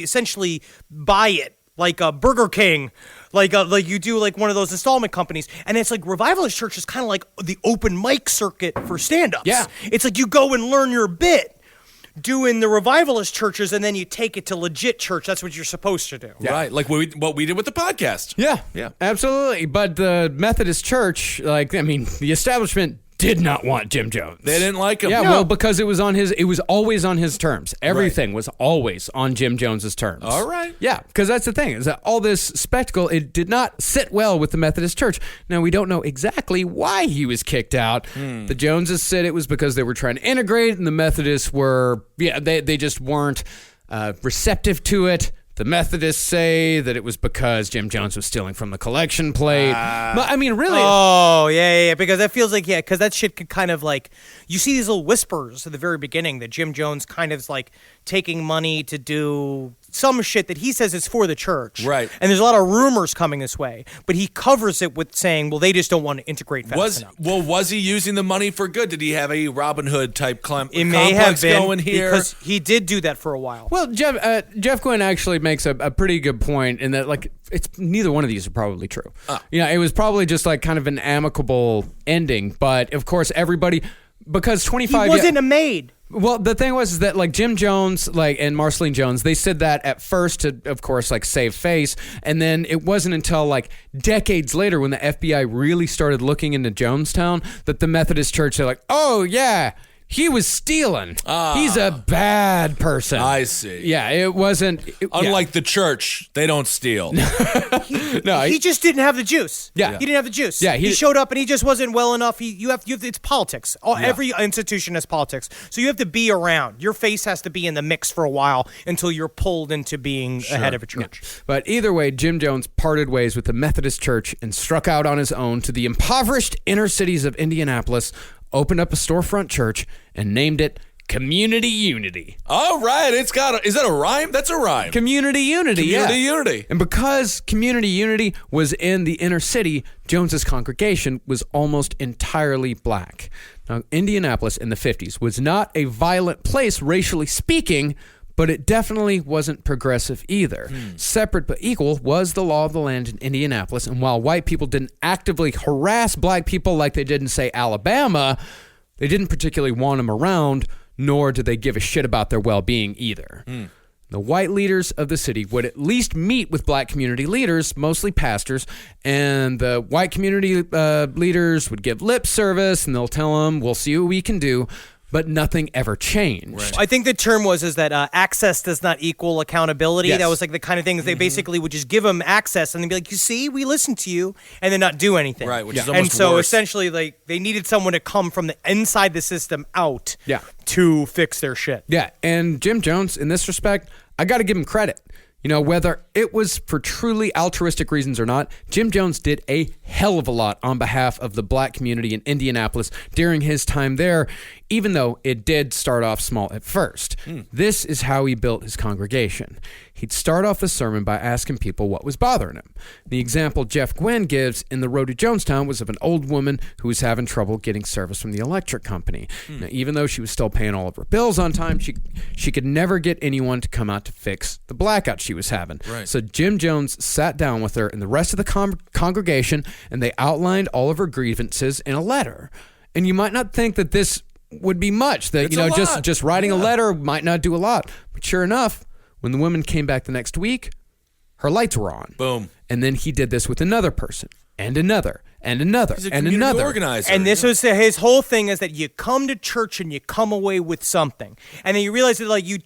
essentially buy it like a Burger King, like you do one of those installment companies. And it's Revivalist Church is kind of like the open mic circuit for stand-ups. Yeah. It's you go and learn your bit. doing the revivalist churches, and then you take it to legit church. That's what you're supposed to do. Right, like what we did with the podcast. Yeah, absolutely. But the Methodist Church, the establishment did not want Jim Jones. They didn't like him. Yeah, well, because it was always on his terms. Everything was always on Jim Jones's terms. All right. Yeah, because that's the thing, is that all this spectacle, it did not sit well with the Methodist Church. Now, we don't know exactly why he was kicked out. The Joneses said it was because they were trying to integrate, and the Methodists were, they just weren't receptive to it. The Methodists say that it was because Jim Jones was stealing from the collection plate. But, I mean, really. Oh, yeah, because that feels like, because that shit could kind of like, you see these little whispers at the very beginning that Jim Jones kind of is like taking money to do some shit that he says is for the church. Right. And there's a lot of rumors coming this way, but he covers it with saying, well, they just don't want to integrate fast enough. Well, was he using the money for good? Did he have a Robin Hood type It may have been, going here? because he did do that for a while. Well, Jeff Gwynne actually makes a pretty good point in that, like, it's neither one of these are probably true. It was probably just like kind of an amicable ending, but of course everybody, because 25 he wasn't a maid. Well, the thing was is that like Jim Jones, and Marceline Jones, they said that at first to, of course, like save face, and then it wasn't until like decades later when the FBI really started looking into Jonestown that the Methodist Church said like, oh yeah, he was stealing. He's a bad person. I see. Yeah, it wasn't. Unlike the church, they don't steal. He just didn't have the juice. Yeah. He didn't have the juice. Yeah, he showed up and he just wasn't well enough. It's politics. Every institution has politics. So you have to be around. Your face has to be in the mix for a while until you're pulled into being ahead of a church. Yeah. But either way, Jim Jones parted ways with the Methodist Church and struck out on his own to the impoverished inner cities of Indianapolis, opened up a storefront church, and named it Community Unity. All right, is that a rhyme? That's a rhyme. Community Unity, Community Unity. And because Community Unity was in the inner city, Jones's congregation was almost entirely black. Now, Indianapolis in the 50s was not a violent place, racially speaking, but it definitely wasn't progressive either. Separate but equal was the law of the land in Indianapolis, and while white people didn't actively harass black people like they did in, say, Alabama, they didn't particularly want them around, nor did they give a shit about their well-being either. The white leaders of the city would at least meet with black community leaders, mostly pastors, and the white community leaders would give lip service, and they'll tell them, we'll see what we can do. But nothing ever changed. Right. I think the term was that access does not equal accountability. Yes. That was like the kind of thing that they basically would just give them access and they'd be like, you see, we listened to you, and then not do anything. Right, which is almost And so worse. essentially, like, they needed someone to come from the inside the system out to fix their shit. Yeah, and Jim Jones, in this respect, I got to give him credit. Whether it was for truly altruistic reasons or not, Jim Jones did a hell of a lot on behalf of the black community in Indianapolis during his time there, even though it did start off small at first. This is how he built his congregation. He'd start off the sermon by asking people what was bothering him. The example Jeff Gwynne gives in The Road to Jonestown was of an old woman who was having trouble getting service from the electric company. Now, even though she was still paying all of her bills on time, she could never get anyone to come out to fix the blackout she was having. Right. So Jim Jones sat down with her and the rest of the congregation, and they outlined all of her grievances in a letter. And you might not think that this would be much, that It's just writing a letter might not do a lot. But sure enough, when the woman came back the next week, her lights were on. Boom. And then he did this with another person, and another, and another, He's a and community another. organizer. And this was his whole thing, is that you come to church and you come away with something, and then you realize that like you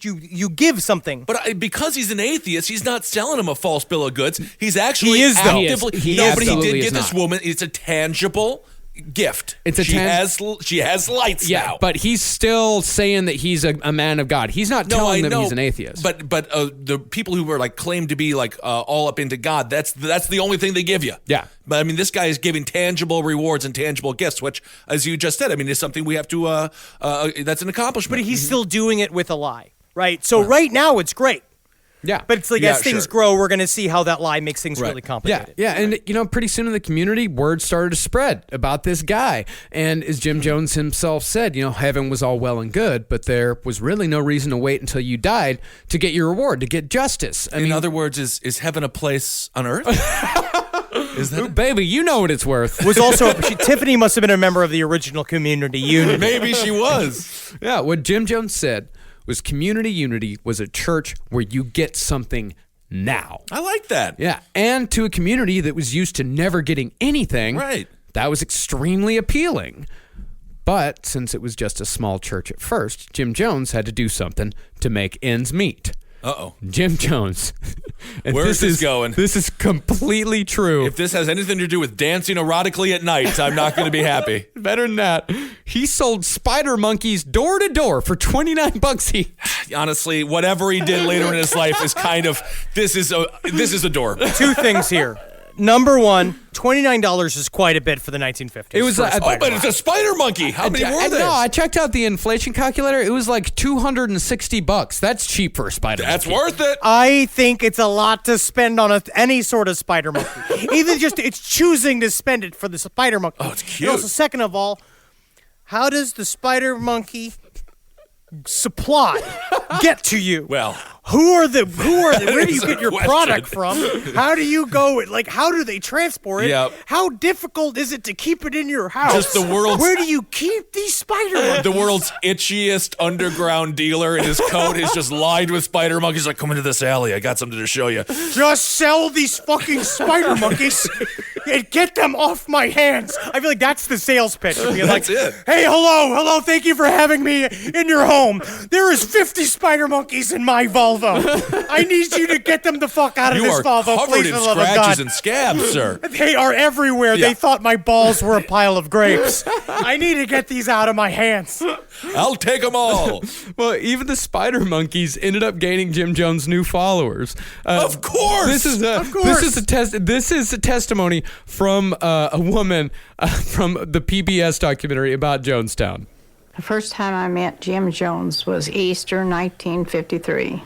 give something. But because he's an atheist, he's not selling him a false bill of goods. He's actually He is, though. actively. He No, but he absolutely did is get this not. woman. It's a tangible gift. It's a she has lights Yeah, now. but he's still saying that he's a man of God. He's not telling them he's an atheist. But the people who were like claimed to be like all up into God, that's the only thing they give you. Yeah. But I mean, this guy is giving tangible rewards and tangible gifts, which, as you just said, I mean, is something we have to. That's an accomplishment. But he's still doing it with a lie, right? So right now it's great. Yeah. But it's like Yeah, as things sure. grow, we're going to see how that lie makes things Right. really complicated. Yeah, and pretty soon in the community, word started to spread about this guy. And as Jim Jones himself said, heaven was all well and good, but there was really no reason to wait until you died to get your reward, to get justice. In other words, is heaven a place on earth? Is that baby, you know what it's worth. Was also Tiffany must have been a member of the original community unit. Maybe she was. Yeah, what Jim Jones said was Community Unity was a church where you get something now. I like that. Yeah, and to a community that was used to never getting anything, right? That was extremely appealing. But since it was just a small church at first, Jim Jones had to do something to make ends meet. Uh-oh. Jim Jones. Where is this going? This is completely true. If this has anything to do with dancing erotically at night, I'm not going to be happy. Better than that. He sold spider monkeys door to door for $29 each. Honestly, whatever he did later in his life is kind of, this is a door. Two things here. Number one, $29 is quite a bit for the 1950s. It was but it's a spider monkey. How many were there? No, I checked out the inflation calculator. It was like $260. That's cheap for a spider That's monkey. worth it. I think it's a lot to spend on any sort of spider monkey. Even just it's choosing to spend it for the spider monkey. Oh, it's cute. And also, second of all, how does the spider monkey supply get to you? Well, where do you is get a your question. product from? How do you go, how do they transport it? Yep. How difficult is it to keep it in your house? Just the world's- Where do you keep these spider monkeys? the world's itchiest underground dealer, and his coat is just lined with spider monkeys. Like, come into this alley. I got something to show you. Just sell these fucking spider monkeys and get them off my hands. I feel like that's the sales pitch. That's it. Hey, hello, thank you for having me in your home. There is 50 spider monkeys in my Volvo. I need you to get them the fuck out of You this are Volvo, covered please, in for the love of scratches God. and scabs, sir. They are everywhere. Yeah. They thought my balls were a pile of grapes. I need to get these out of my hands. I'll take them all. Well, even the spider monkeys ended up gaining Jim Jones new followers. Of course. This is a testimony from a woman from the PBS documentary about Jonestown. The first time I met Jim Jones was Easter 1953.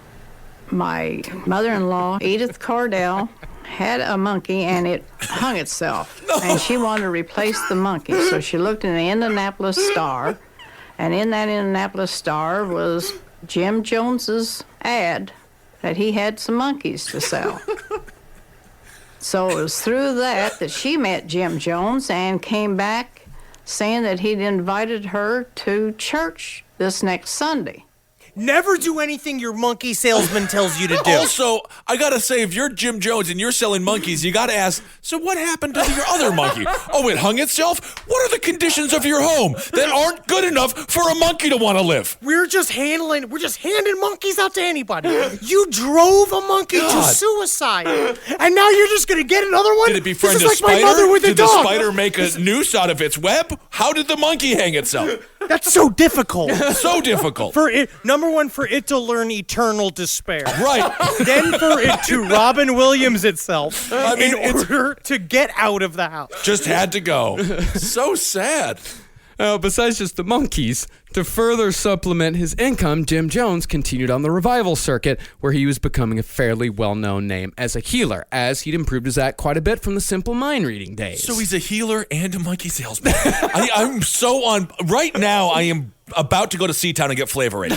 My mother-in-law, Edith Cordell, had a monkey and it hung itself. And she wanted to replace the monkey. So she looked in the Indianapolis Star, and in that Indianapolis Star was Jim Jones's ad that he had some monkeys to sell. So it was through that she met Jim Jones and came back saying that he'd invited her to church this next Sunday. Never do anything your monkey salesman tells you to do. Also, I gotta say, if you're Jim Jones and you're selling monkeys, you gotta ask, so what happened to your other monkey? Oh, it hung itself? What are the conditions of your home that aren't good enough for a monkey to want to live? We're just handing monkeys out to anybody. You drove a monkey to suicide, and now you're just gonna get another one? Did it befriend this a is like spider? my mother with a Did dog. the spider make a noose out of its web? How did the monkey hang itself? That's so difficult. So difficult. For it, number one, for it to learn eternal despair. Right. Then for it to Robin Williams itself I mean, in order to get out of the house. Just had to go. So sad. Besides just the monkeys, to further supplement his income, Jim Jones continued on the revival circuit, where he was becoming a fairly well-known name as a healer, as he'd improved his act quite a bit from the simple mind reading days. So he's a healer and a monkey salesman. I'm so on. Right now, I am about to go to Seatown and get Flavor Aid.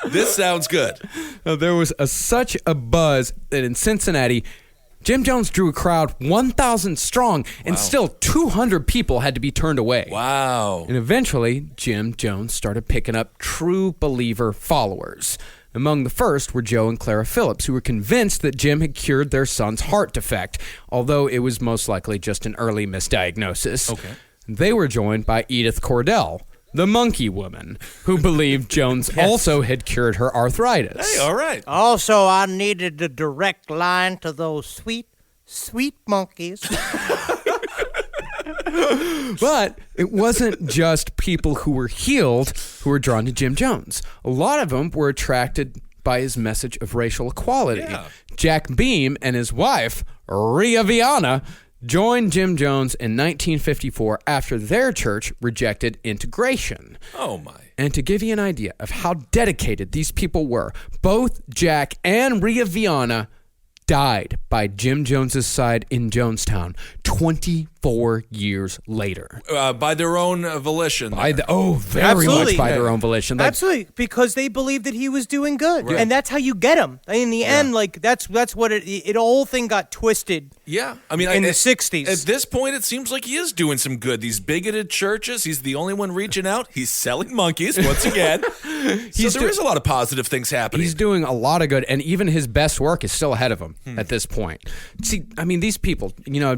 This sounds good. There was such a buzz that in Cincinnati, Jim Jones drew a crowd 1,000 strong, and still 200 people had to be turned away. Wow. And eventually, Jim Jones started picking up true believer followers. Among the first were Joe and Clara Phillips, who were convinced that Jim had cured their son's heart defect, although it was most likely just an early misdiagnosis. Okay. They were joined by Edith Cordell, the monkey woman, who believed Jones also had cured her arthritis. Hey, all right. Also, I needed a direct line to those sweet, sweet monkeys. But it wasn't just people who were healed who were drawn to Jim Jones. A lot of them were attracted by his message of racial equality. Yeah. Jack Beam and his wife, Rhea Viana, joined Jim Jones in 1954 after their church rejected integration. Oh, my. And to give you an idea of how dedicated these people were, both Jack and Rhea Viana died by Jim Jones's side in Jonestown 24 years later. By their own volition. Very Absolutely. much by their own volition. Absolutely, because they believed that he was doing good, and that's how you get him. In the end, like that's what the whole thing got twisted Yeah, I mean, in the 60s. At this point, it seems like he is doing some good. These bigoted churches, he's the only one reaching out. He's selling monkeys once again. So there is a lot of positive things happening. He's doing a lot of good, and even his best work is still ahead of him at this point. See, I mean, these people,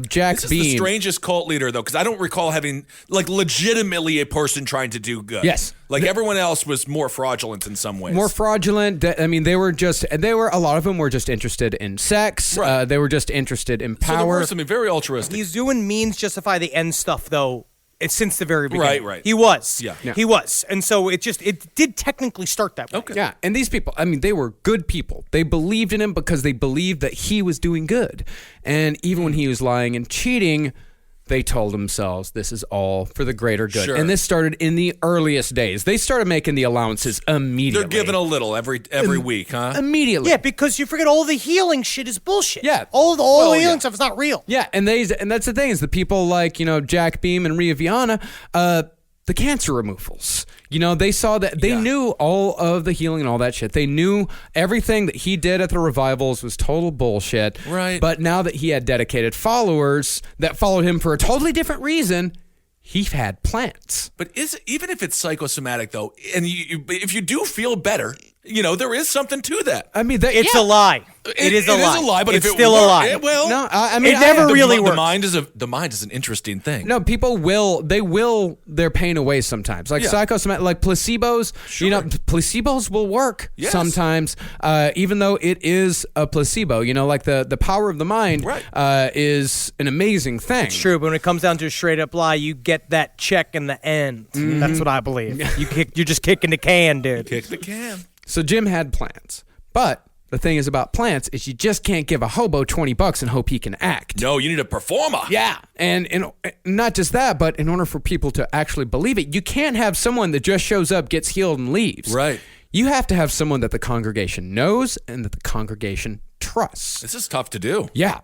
Jack This is Bean. the strangest cult leader, though, because I don't recall having, legitimately a person trying to do good. Yes. Everyone else was more fraudulent in some ways. More fraudulent. I mean, a lot of them were just interested in sex. Right. They were just interested in power. So there were something very altruistic. He's doing means justify the end stuff, though. It's since the very beginning. Right. He was. Yeah. He was. And so it did technically start that way. Okay. Yeah, and these people, I mean, they were good people. They believed in him because they believed that he was doing good. And even when he was lying and cheating, they told themselves this is all for the greater good. Sure. And this started in the earliest days. They started making the allowances immediately. They're giving a little every week, huh? Immediately. Yeah, because you forget all the healing shit is bullshit. Yeah. All the healing stuff is not real. Yeah, and that's the thing is the people like, Jack Beam and Ria Viana, the cancer removals. They saw that they knew all of the healing and all that shit. They knew everything that he did at the revivals was total bullshit. Right. But now that he had dedicated followers that followed him for a totally different reason, he had plants. But even if it's psychosomatic, though, and if you do feel better, there is something to that. I mean, It's a lie. It is a lie. It is a lie, but it's if it still a lie. No, I mean, it never really the works. The mind is an interesting thing. No, people will their pain away sometimes. Like psychosomatic, like placebos. Sure. Placebos will work sometimes, even though it is a placebo. Like the power of the mind is an amazing thing. It's true, but when it comes down to a straight up lie, you get that check in the end. That's what I believe. You're just kicking the can, dude. Kick the can. So Jim had plans, but the thing is about plants is you just can't give a hobo $20 and hope he can act. No, you need a performer. Yeah, and not just that, but in order for people to actually believe it, you can't have someone that just shows up, gets healed, and leaves. Right. You have to have someone that the congregation knows and that the congregation trusts. This is tough to do. Yeah.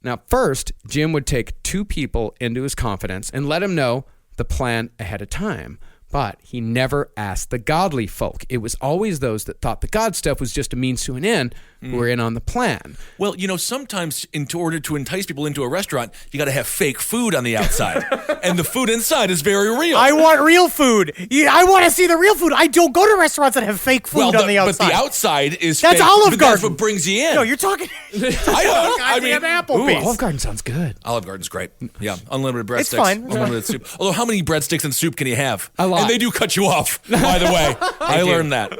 Now, first, Jim would take 2 people into his confidence and let him know the plan ahead of time. But he never asked the godly folk. It was always those that thought the God stuff was just a means to an end who were in on the plan. Well, sometimes in order to entice people into a restaurant, you got to have fake food on the outside. And the food inside is very real. I want real food. I want to see the real food. I don't go to restaurants that have fake food on the outside. But the outside is That's fake, Olive but Garden. That's what brings you in. No, you're talking. I mean, Applebee's. Olive Garden sounds good. Olive Garden's great. Yeah, unlimited breadsticks. It's fine. Unlimited soup. Although, how many breadsticks and soup can you have? A lot. And they do cut you off, by the way. I learned that.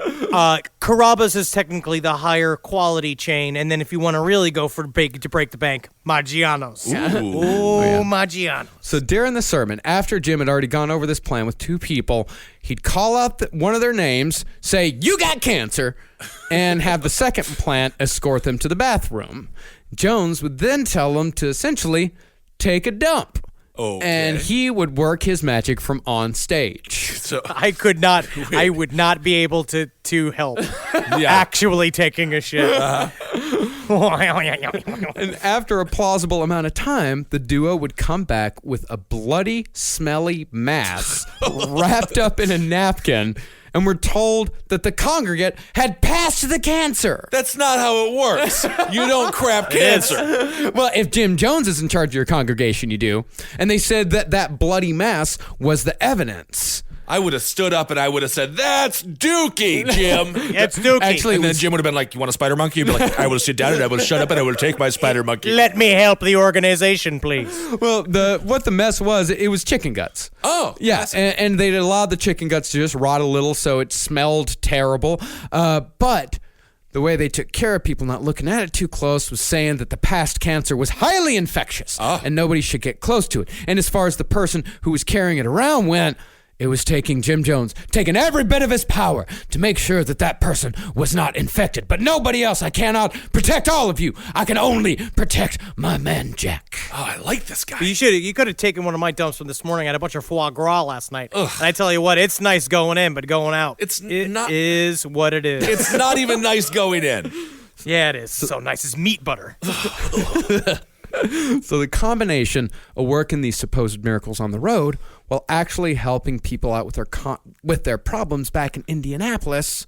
Carrabba's is technically the higher quality chain, and then if you want to really go for to break the bank, Maggiano's. Ooh, Maggiano. So during the sermon, after Jim had already gone over this plan with 2 people, he'd call out one of their names, say, "You got cancer," and have the second plant escort them to the bathroom. Jones would then tell them to essentially take a dump. Okay. And he would work his magic from on stage. So I would not be able to help actually taking a shit. And after a plausible amount of time, the duo would come back with a bloody, smelly mass wrapped up in a napkin, and were told that the congregate had passed the cancer. That's not how it works. You don't crap cancer. Well, if Jim Jones is in charge of your congregation, you do. And they said that bloody mass was the evidence. I would have stood up and I would have said, "That's Dookie, Jim." It's Dookie. Actually, and then Jim would have been like, "You want a spider monkey?" You'd be like, "I will sit down and I will shut up and I will take my spider monkey." Let me help the organization, please. Well, what the mess was, it was chicken guts. Oh. Yeah, and they'd allowed the chicken guts to just rot a little, so it smelled terrible. But the way they took care of people not looking at it too close was saying that the past cancer was highly infectious and nobody should get close to it. And as far as the person who was carrying it around went, it was taking Jim Jones, taking every bit of his power to make sure that person was not infected. But nobody else. I cannot protect all of you. I can only protect my man Jack. Oh, I like this guy. You could have taken one of my dumps from this morning. I had a bunch of foie gras last night. Ugh. And I tell you what, it's nice going in, but going out, it is what it is. It's not even nice going in. Yeah, it is. So nice. It's meat butter. So the combination of working these supposed miracles on the road while actually helping people out with their problems back in Indianapolis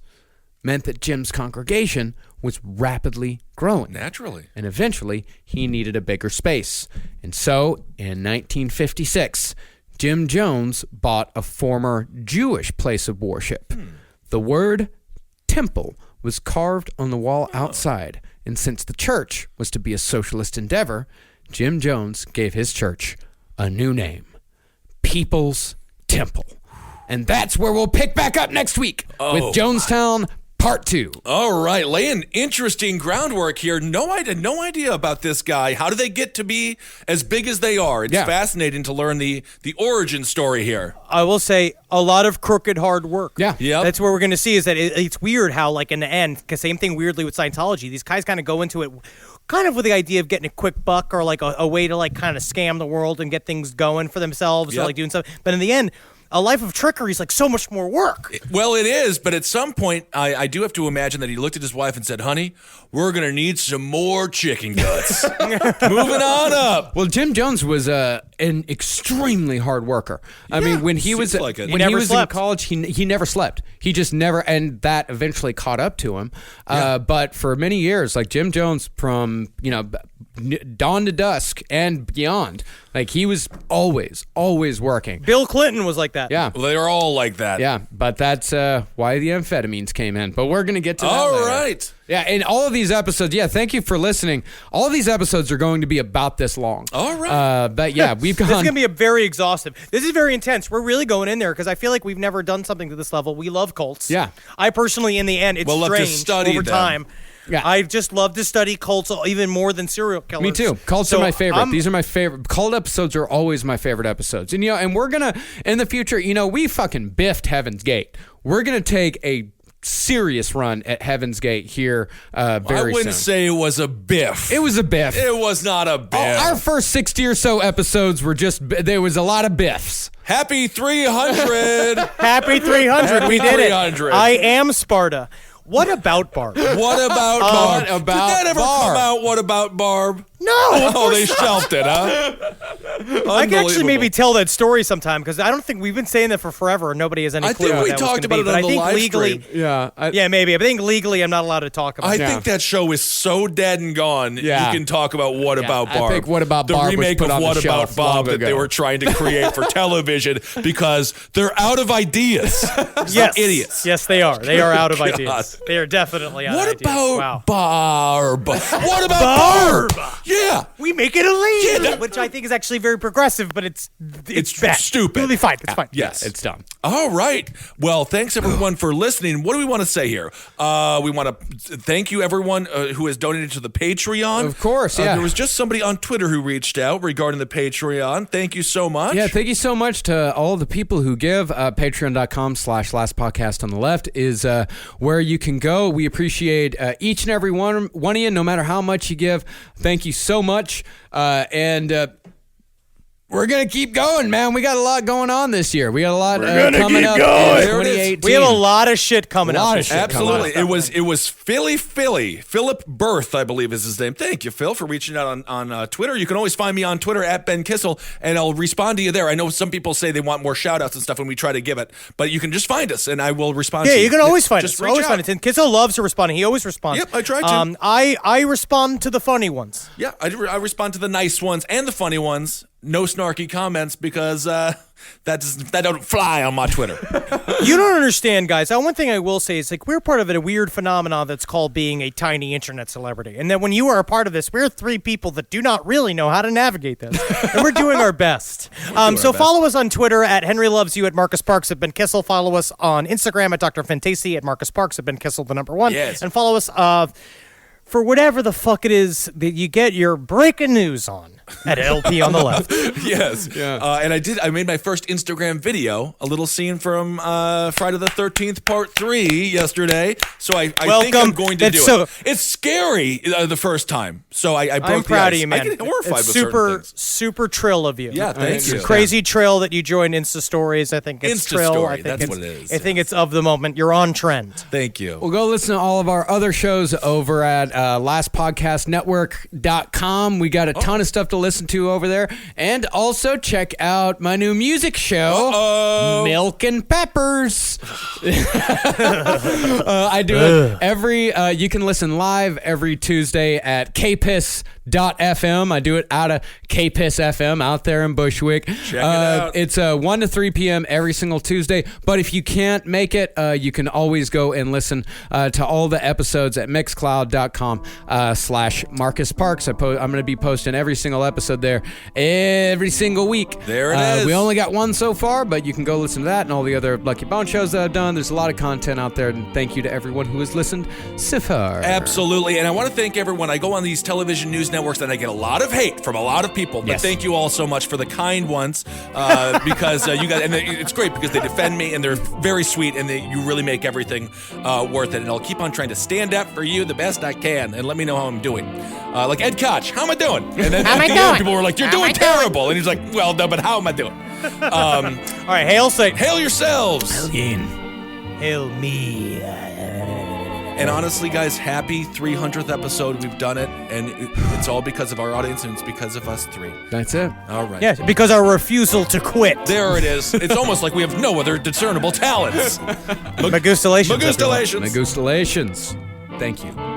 meant that Jim's congregation was rapidly growing. Naturally. And eventually, he needed a bigger space. And so, in 1956, Jim Jones bought a former Jewish place of worship. The word temple was carved on the wall outside, and since the church was to be a socialist endeavor, Jim Jones gave his church a new name, People's Temple. And that's where we'll pick back up next week with Jonestown Part 2. All right, laying interesting groundwork here. No idea about this guy. How do they get to be as big as they are? It's fascinating to learn the origin story here. I will say a lot of crooked hard work. Yeah. Yep. That's what we're going to see is that it's weird how, like, in the end, because same thing weirdly with Scientology, these guys kind of go into it kind of with the idea of getting a quick buck or like a way to like kind of scam the world and get things going for themselves or like doing stuff. But in the end, a life of trickery is like so much more work. Well, it is, but at some point, I do have to imagine that he looked at his wife and said, honey, we're going to need some more chicken guts. Moving on up. Well, Jim Jones was an extremely hard worker. I mean, when he was like it. when he was in college, he never slept. He just never, and that eventually caught up to him. But for many years, like Jim Jones, from dawn to dusk and beyond, like he was always working. Bill Clinton was like that. Yeah. Well, they're all like that. Yeah, but that's why the amphetamines came in. But we're going to get to that All later. right. Yeah, and all of these episodes, thank you for listening. All of these episodes are going to be about this long. All right. But yeah, we've gone. This is going to be a very exhaustive. This is very intense. We're really going in there because I feel like we've never done something to this level. We love cults. Yeah. I personally, in the end, it's We'll love to strange study over them. time. Yeah. I just love to study cults even more than serial killers. Me too. Cults are my favorite. These are my favorite. Cult episodes are always my favorite episodes. And and we're gonna in the future, we fucking biffed Heaven's Gate. We're gonna take a serious run at Heaven's Gate here very soon. I wouldn't say it was a biff. It was a biff. It was not a biff. Our first 60 or so episodes were there was a lot of biffs. Happy 300. Happy 300. We did 300. it. I am Sparta. What about Barb? What about Barb? What about Did that ever Barb? come out? What about Barb? No. Oh, they shelved it, huh? I can actually maybe tell that story sometime because I don't think we've been saying that for forever and nobody has any I clue. think what we that was talked gonna about be, it but on I the think live legally, stream. Yeah, maybe. I think legally I'm not allowed to talk about it. I think that show is so dead and gone. Yeah. You can talk about What About Barb. I think What About the Barb was remake put of on the What About shelf Bob long that they ago. were trying to create for television because they're out of ideas. Yes, idiots. Yes, they are. They are out of God. ideas. They are definitely out What of ideas. about Wow. Barb? What about Barb? Yeah. We make it illegal, which I think is actually very progressive, but it's bad. Stupid. It'll be fine. It's fine. Yes. It's dumb. All right. Well, thanks everyone for listening. What do we want to say here? We want to thank you everyone who has donated to the Patreon. Of course, yeah. There was just somebody on Twitter who reached out regarding the Patreon. Thank you so much. Yeah, thank you so much to all the people who give. Patreon.com/lastpodcast on the left is where you can go. We appreciate each and every one of you, no matter how much you give. Thank you so much. And we're going to keep going, man. We got a lot going on this year. We got a lot coming up in 2018. We have a lot of shit coming up. Absolutely. It was Philip Berth, I believe is his name. Thank you, Phil, for reaching out on Twitter. You can always find me on Twitter at Ben Kissel, and I'll respond to you there. I know some people say they want more shout-outs and stuff when we try to give it, but you can just find us, and I will respond to you. Yeah, you can always find just us. Always find us. And Kissel loves to respond. He always responds. Yep, I try to. I respond to the funny ones. Yeah, I respond to the nice ones and the funny ones. No snarky comments because that don't fly on my Twitter. You don't understand, guys. One thing I will say is like we're part of a weird phenomenon that's called being a tiny internet celebrity. And that when you are a part of this, we're three people that do not really know how to navigate this. And we're doing our best. So follow us on Twitter at Henry Loves You, at Marcus Parks, at Ben Kissel. Follow us on Instagram at Dr. Fantasy, at Marcus Parks, at Ben Kissel, the number 1. Yes. And follow us for whatever the fuck it is that you get your breaking news on at LP on the left. Yes. Yeah. And I made my first Instagram video, a little scene from Friday the 13th Part 3 yesterday. So I think I'm going to do it. It's scary the first time. So I broke I'm proud the ice. of you, man. I get horrified it's with certain things. super trill of you. Yeah, thank you. Crazy trill that you joined Insta Stories. I think it's trill. Story, I think that's it's, what it is. I think it's of the moment. You're on trend. Thank you. Well, go listen to all of our other shows over at lastpodcastnetwork.com. We got a ton of stuff to listen to over there. And also check out my new music show, Milk and Peppers. I do it every, you can listen live every Tuesday at kpiss.fm. I do it out of KPISS FM out there in Bushwick. Check it out. It's 1 to 3 p.m. every single Tuesday. But if you can't make it, you can always go and listen to all the episodes at mixcloud.com/Marcus Parks. I'm going to be posting every single episode there every single week. There it is. We only got one so far, but you can go listen to that and all the other Lucky Bone shows that I've done. There's a lot of content out there, and thank you to everyone who has listened so far. Absolutely, and I want to thank everyone. I go on these television news networks, and I get a lot of hate from a lot of people, but thank you all so much for the kind ones, because you guys, and it's great because they defend me, and they're very sweet, and you really make everything worth it, and I'll keep on trying to stand up for you the best I can, and let me know how I'm doing. Like Ed Koch, how am I doing? And then at the end, people were like, you're doing terrible, and he's like, well, no, but how am I doing? All right, hail Satan. Hail yourselves. Hail me. And honestly, guys, happy 300th episode. We've done it, and it's all because of our audience, and it's because of us three. That's it. All right. Yes, because our refusal to quit. There it is. It's almost like we have no other discernible talents. Magustalations. Magustalations. Thank you.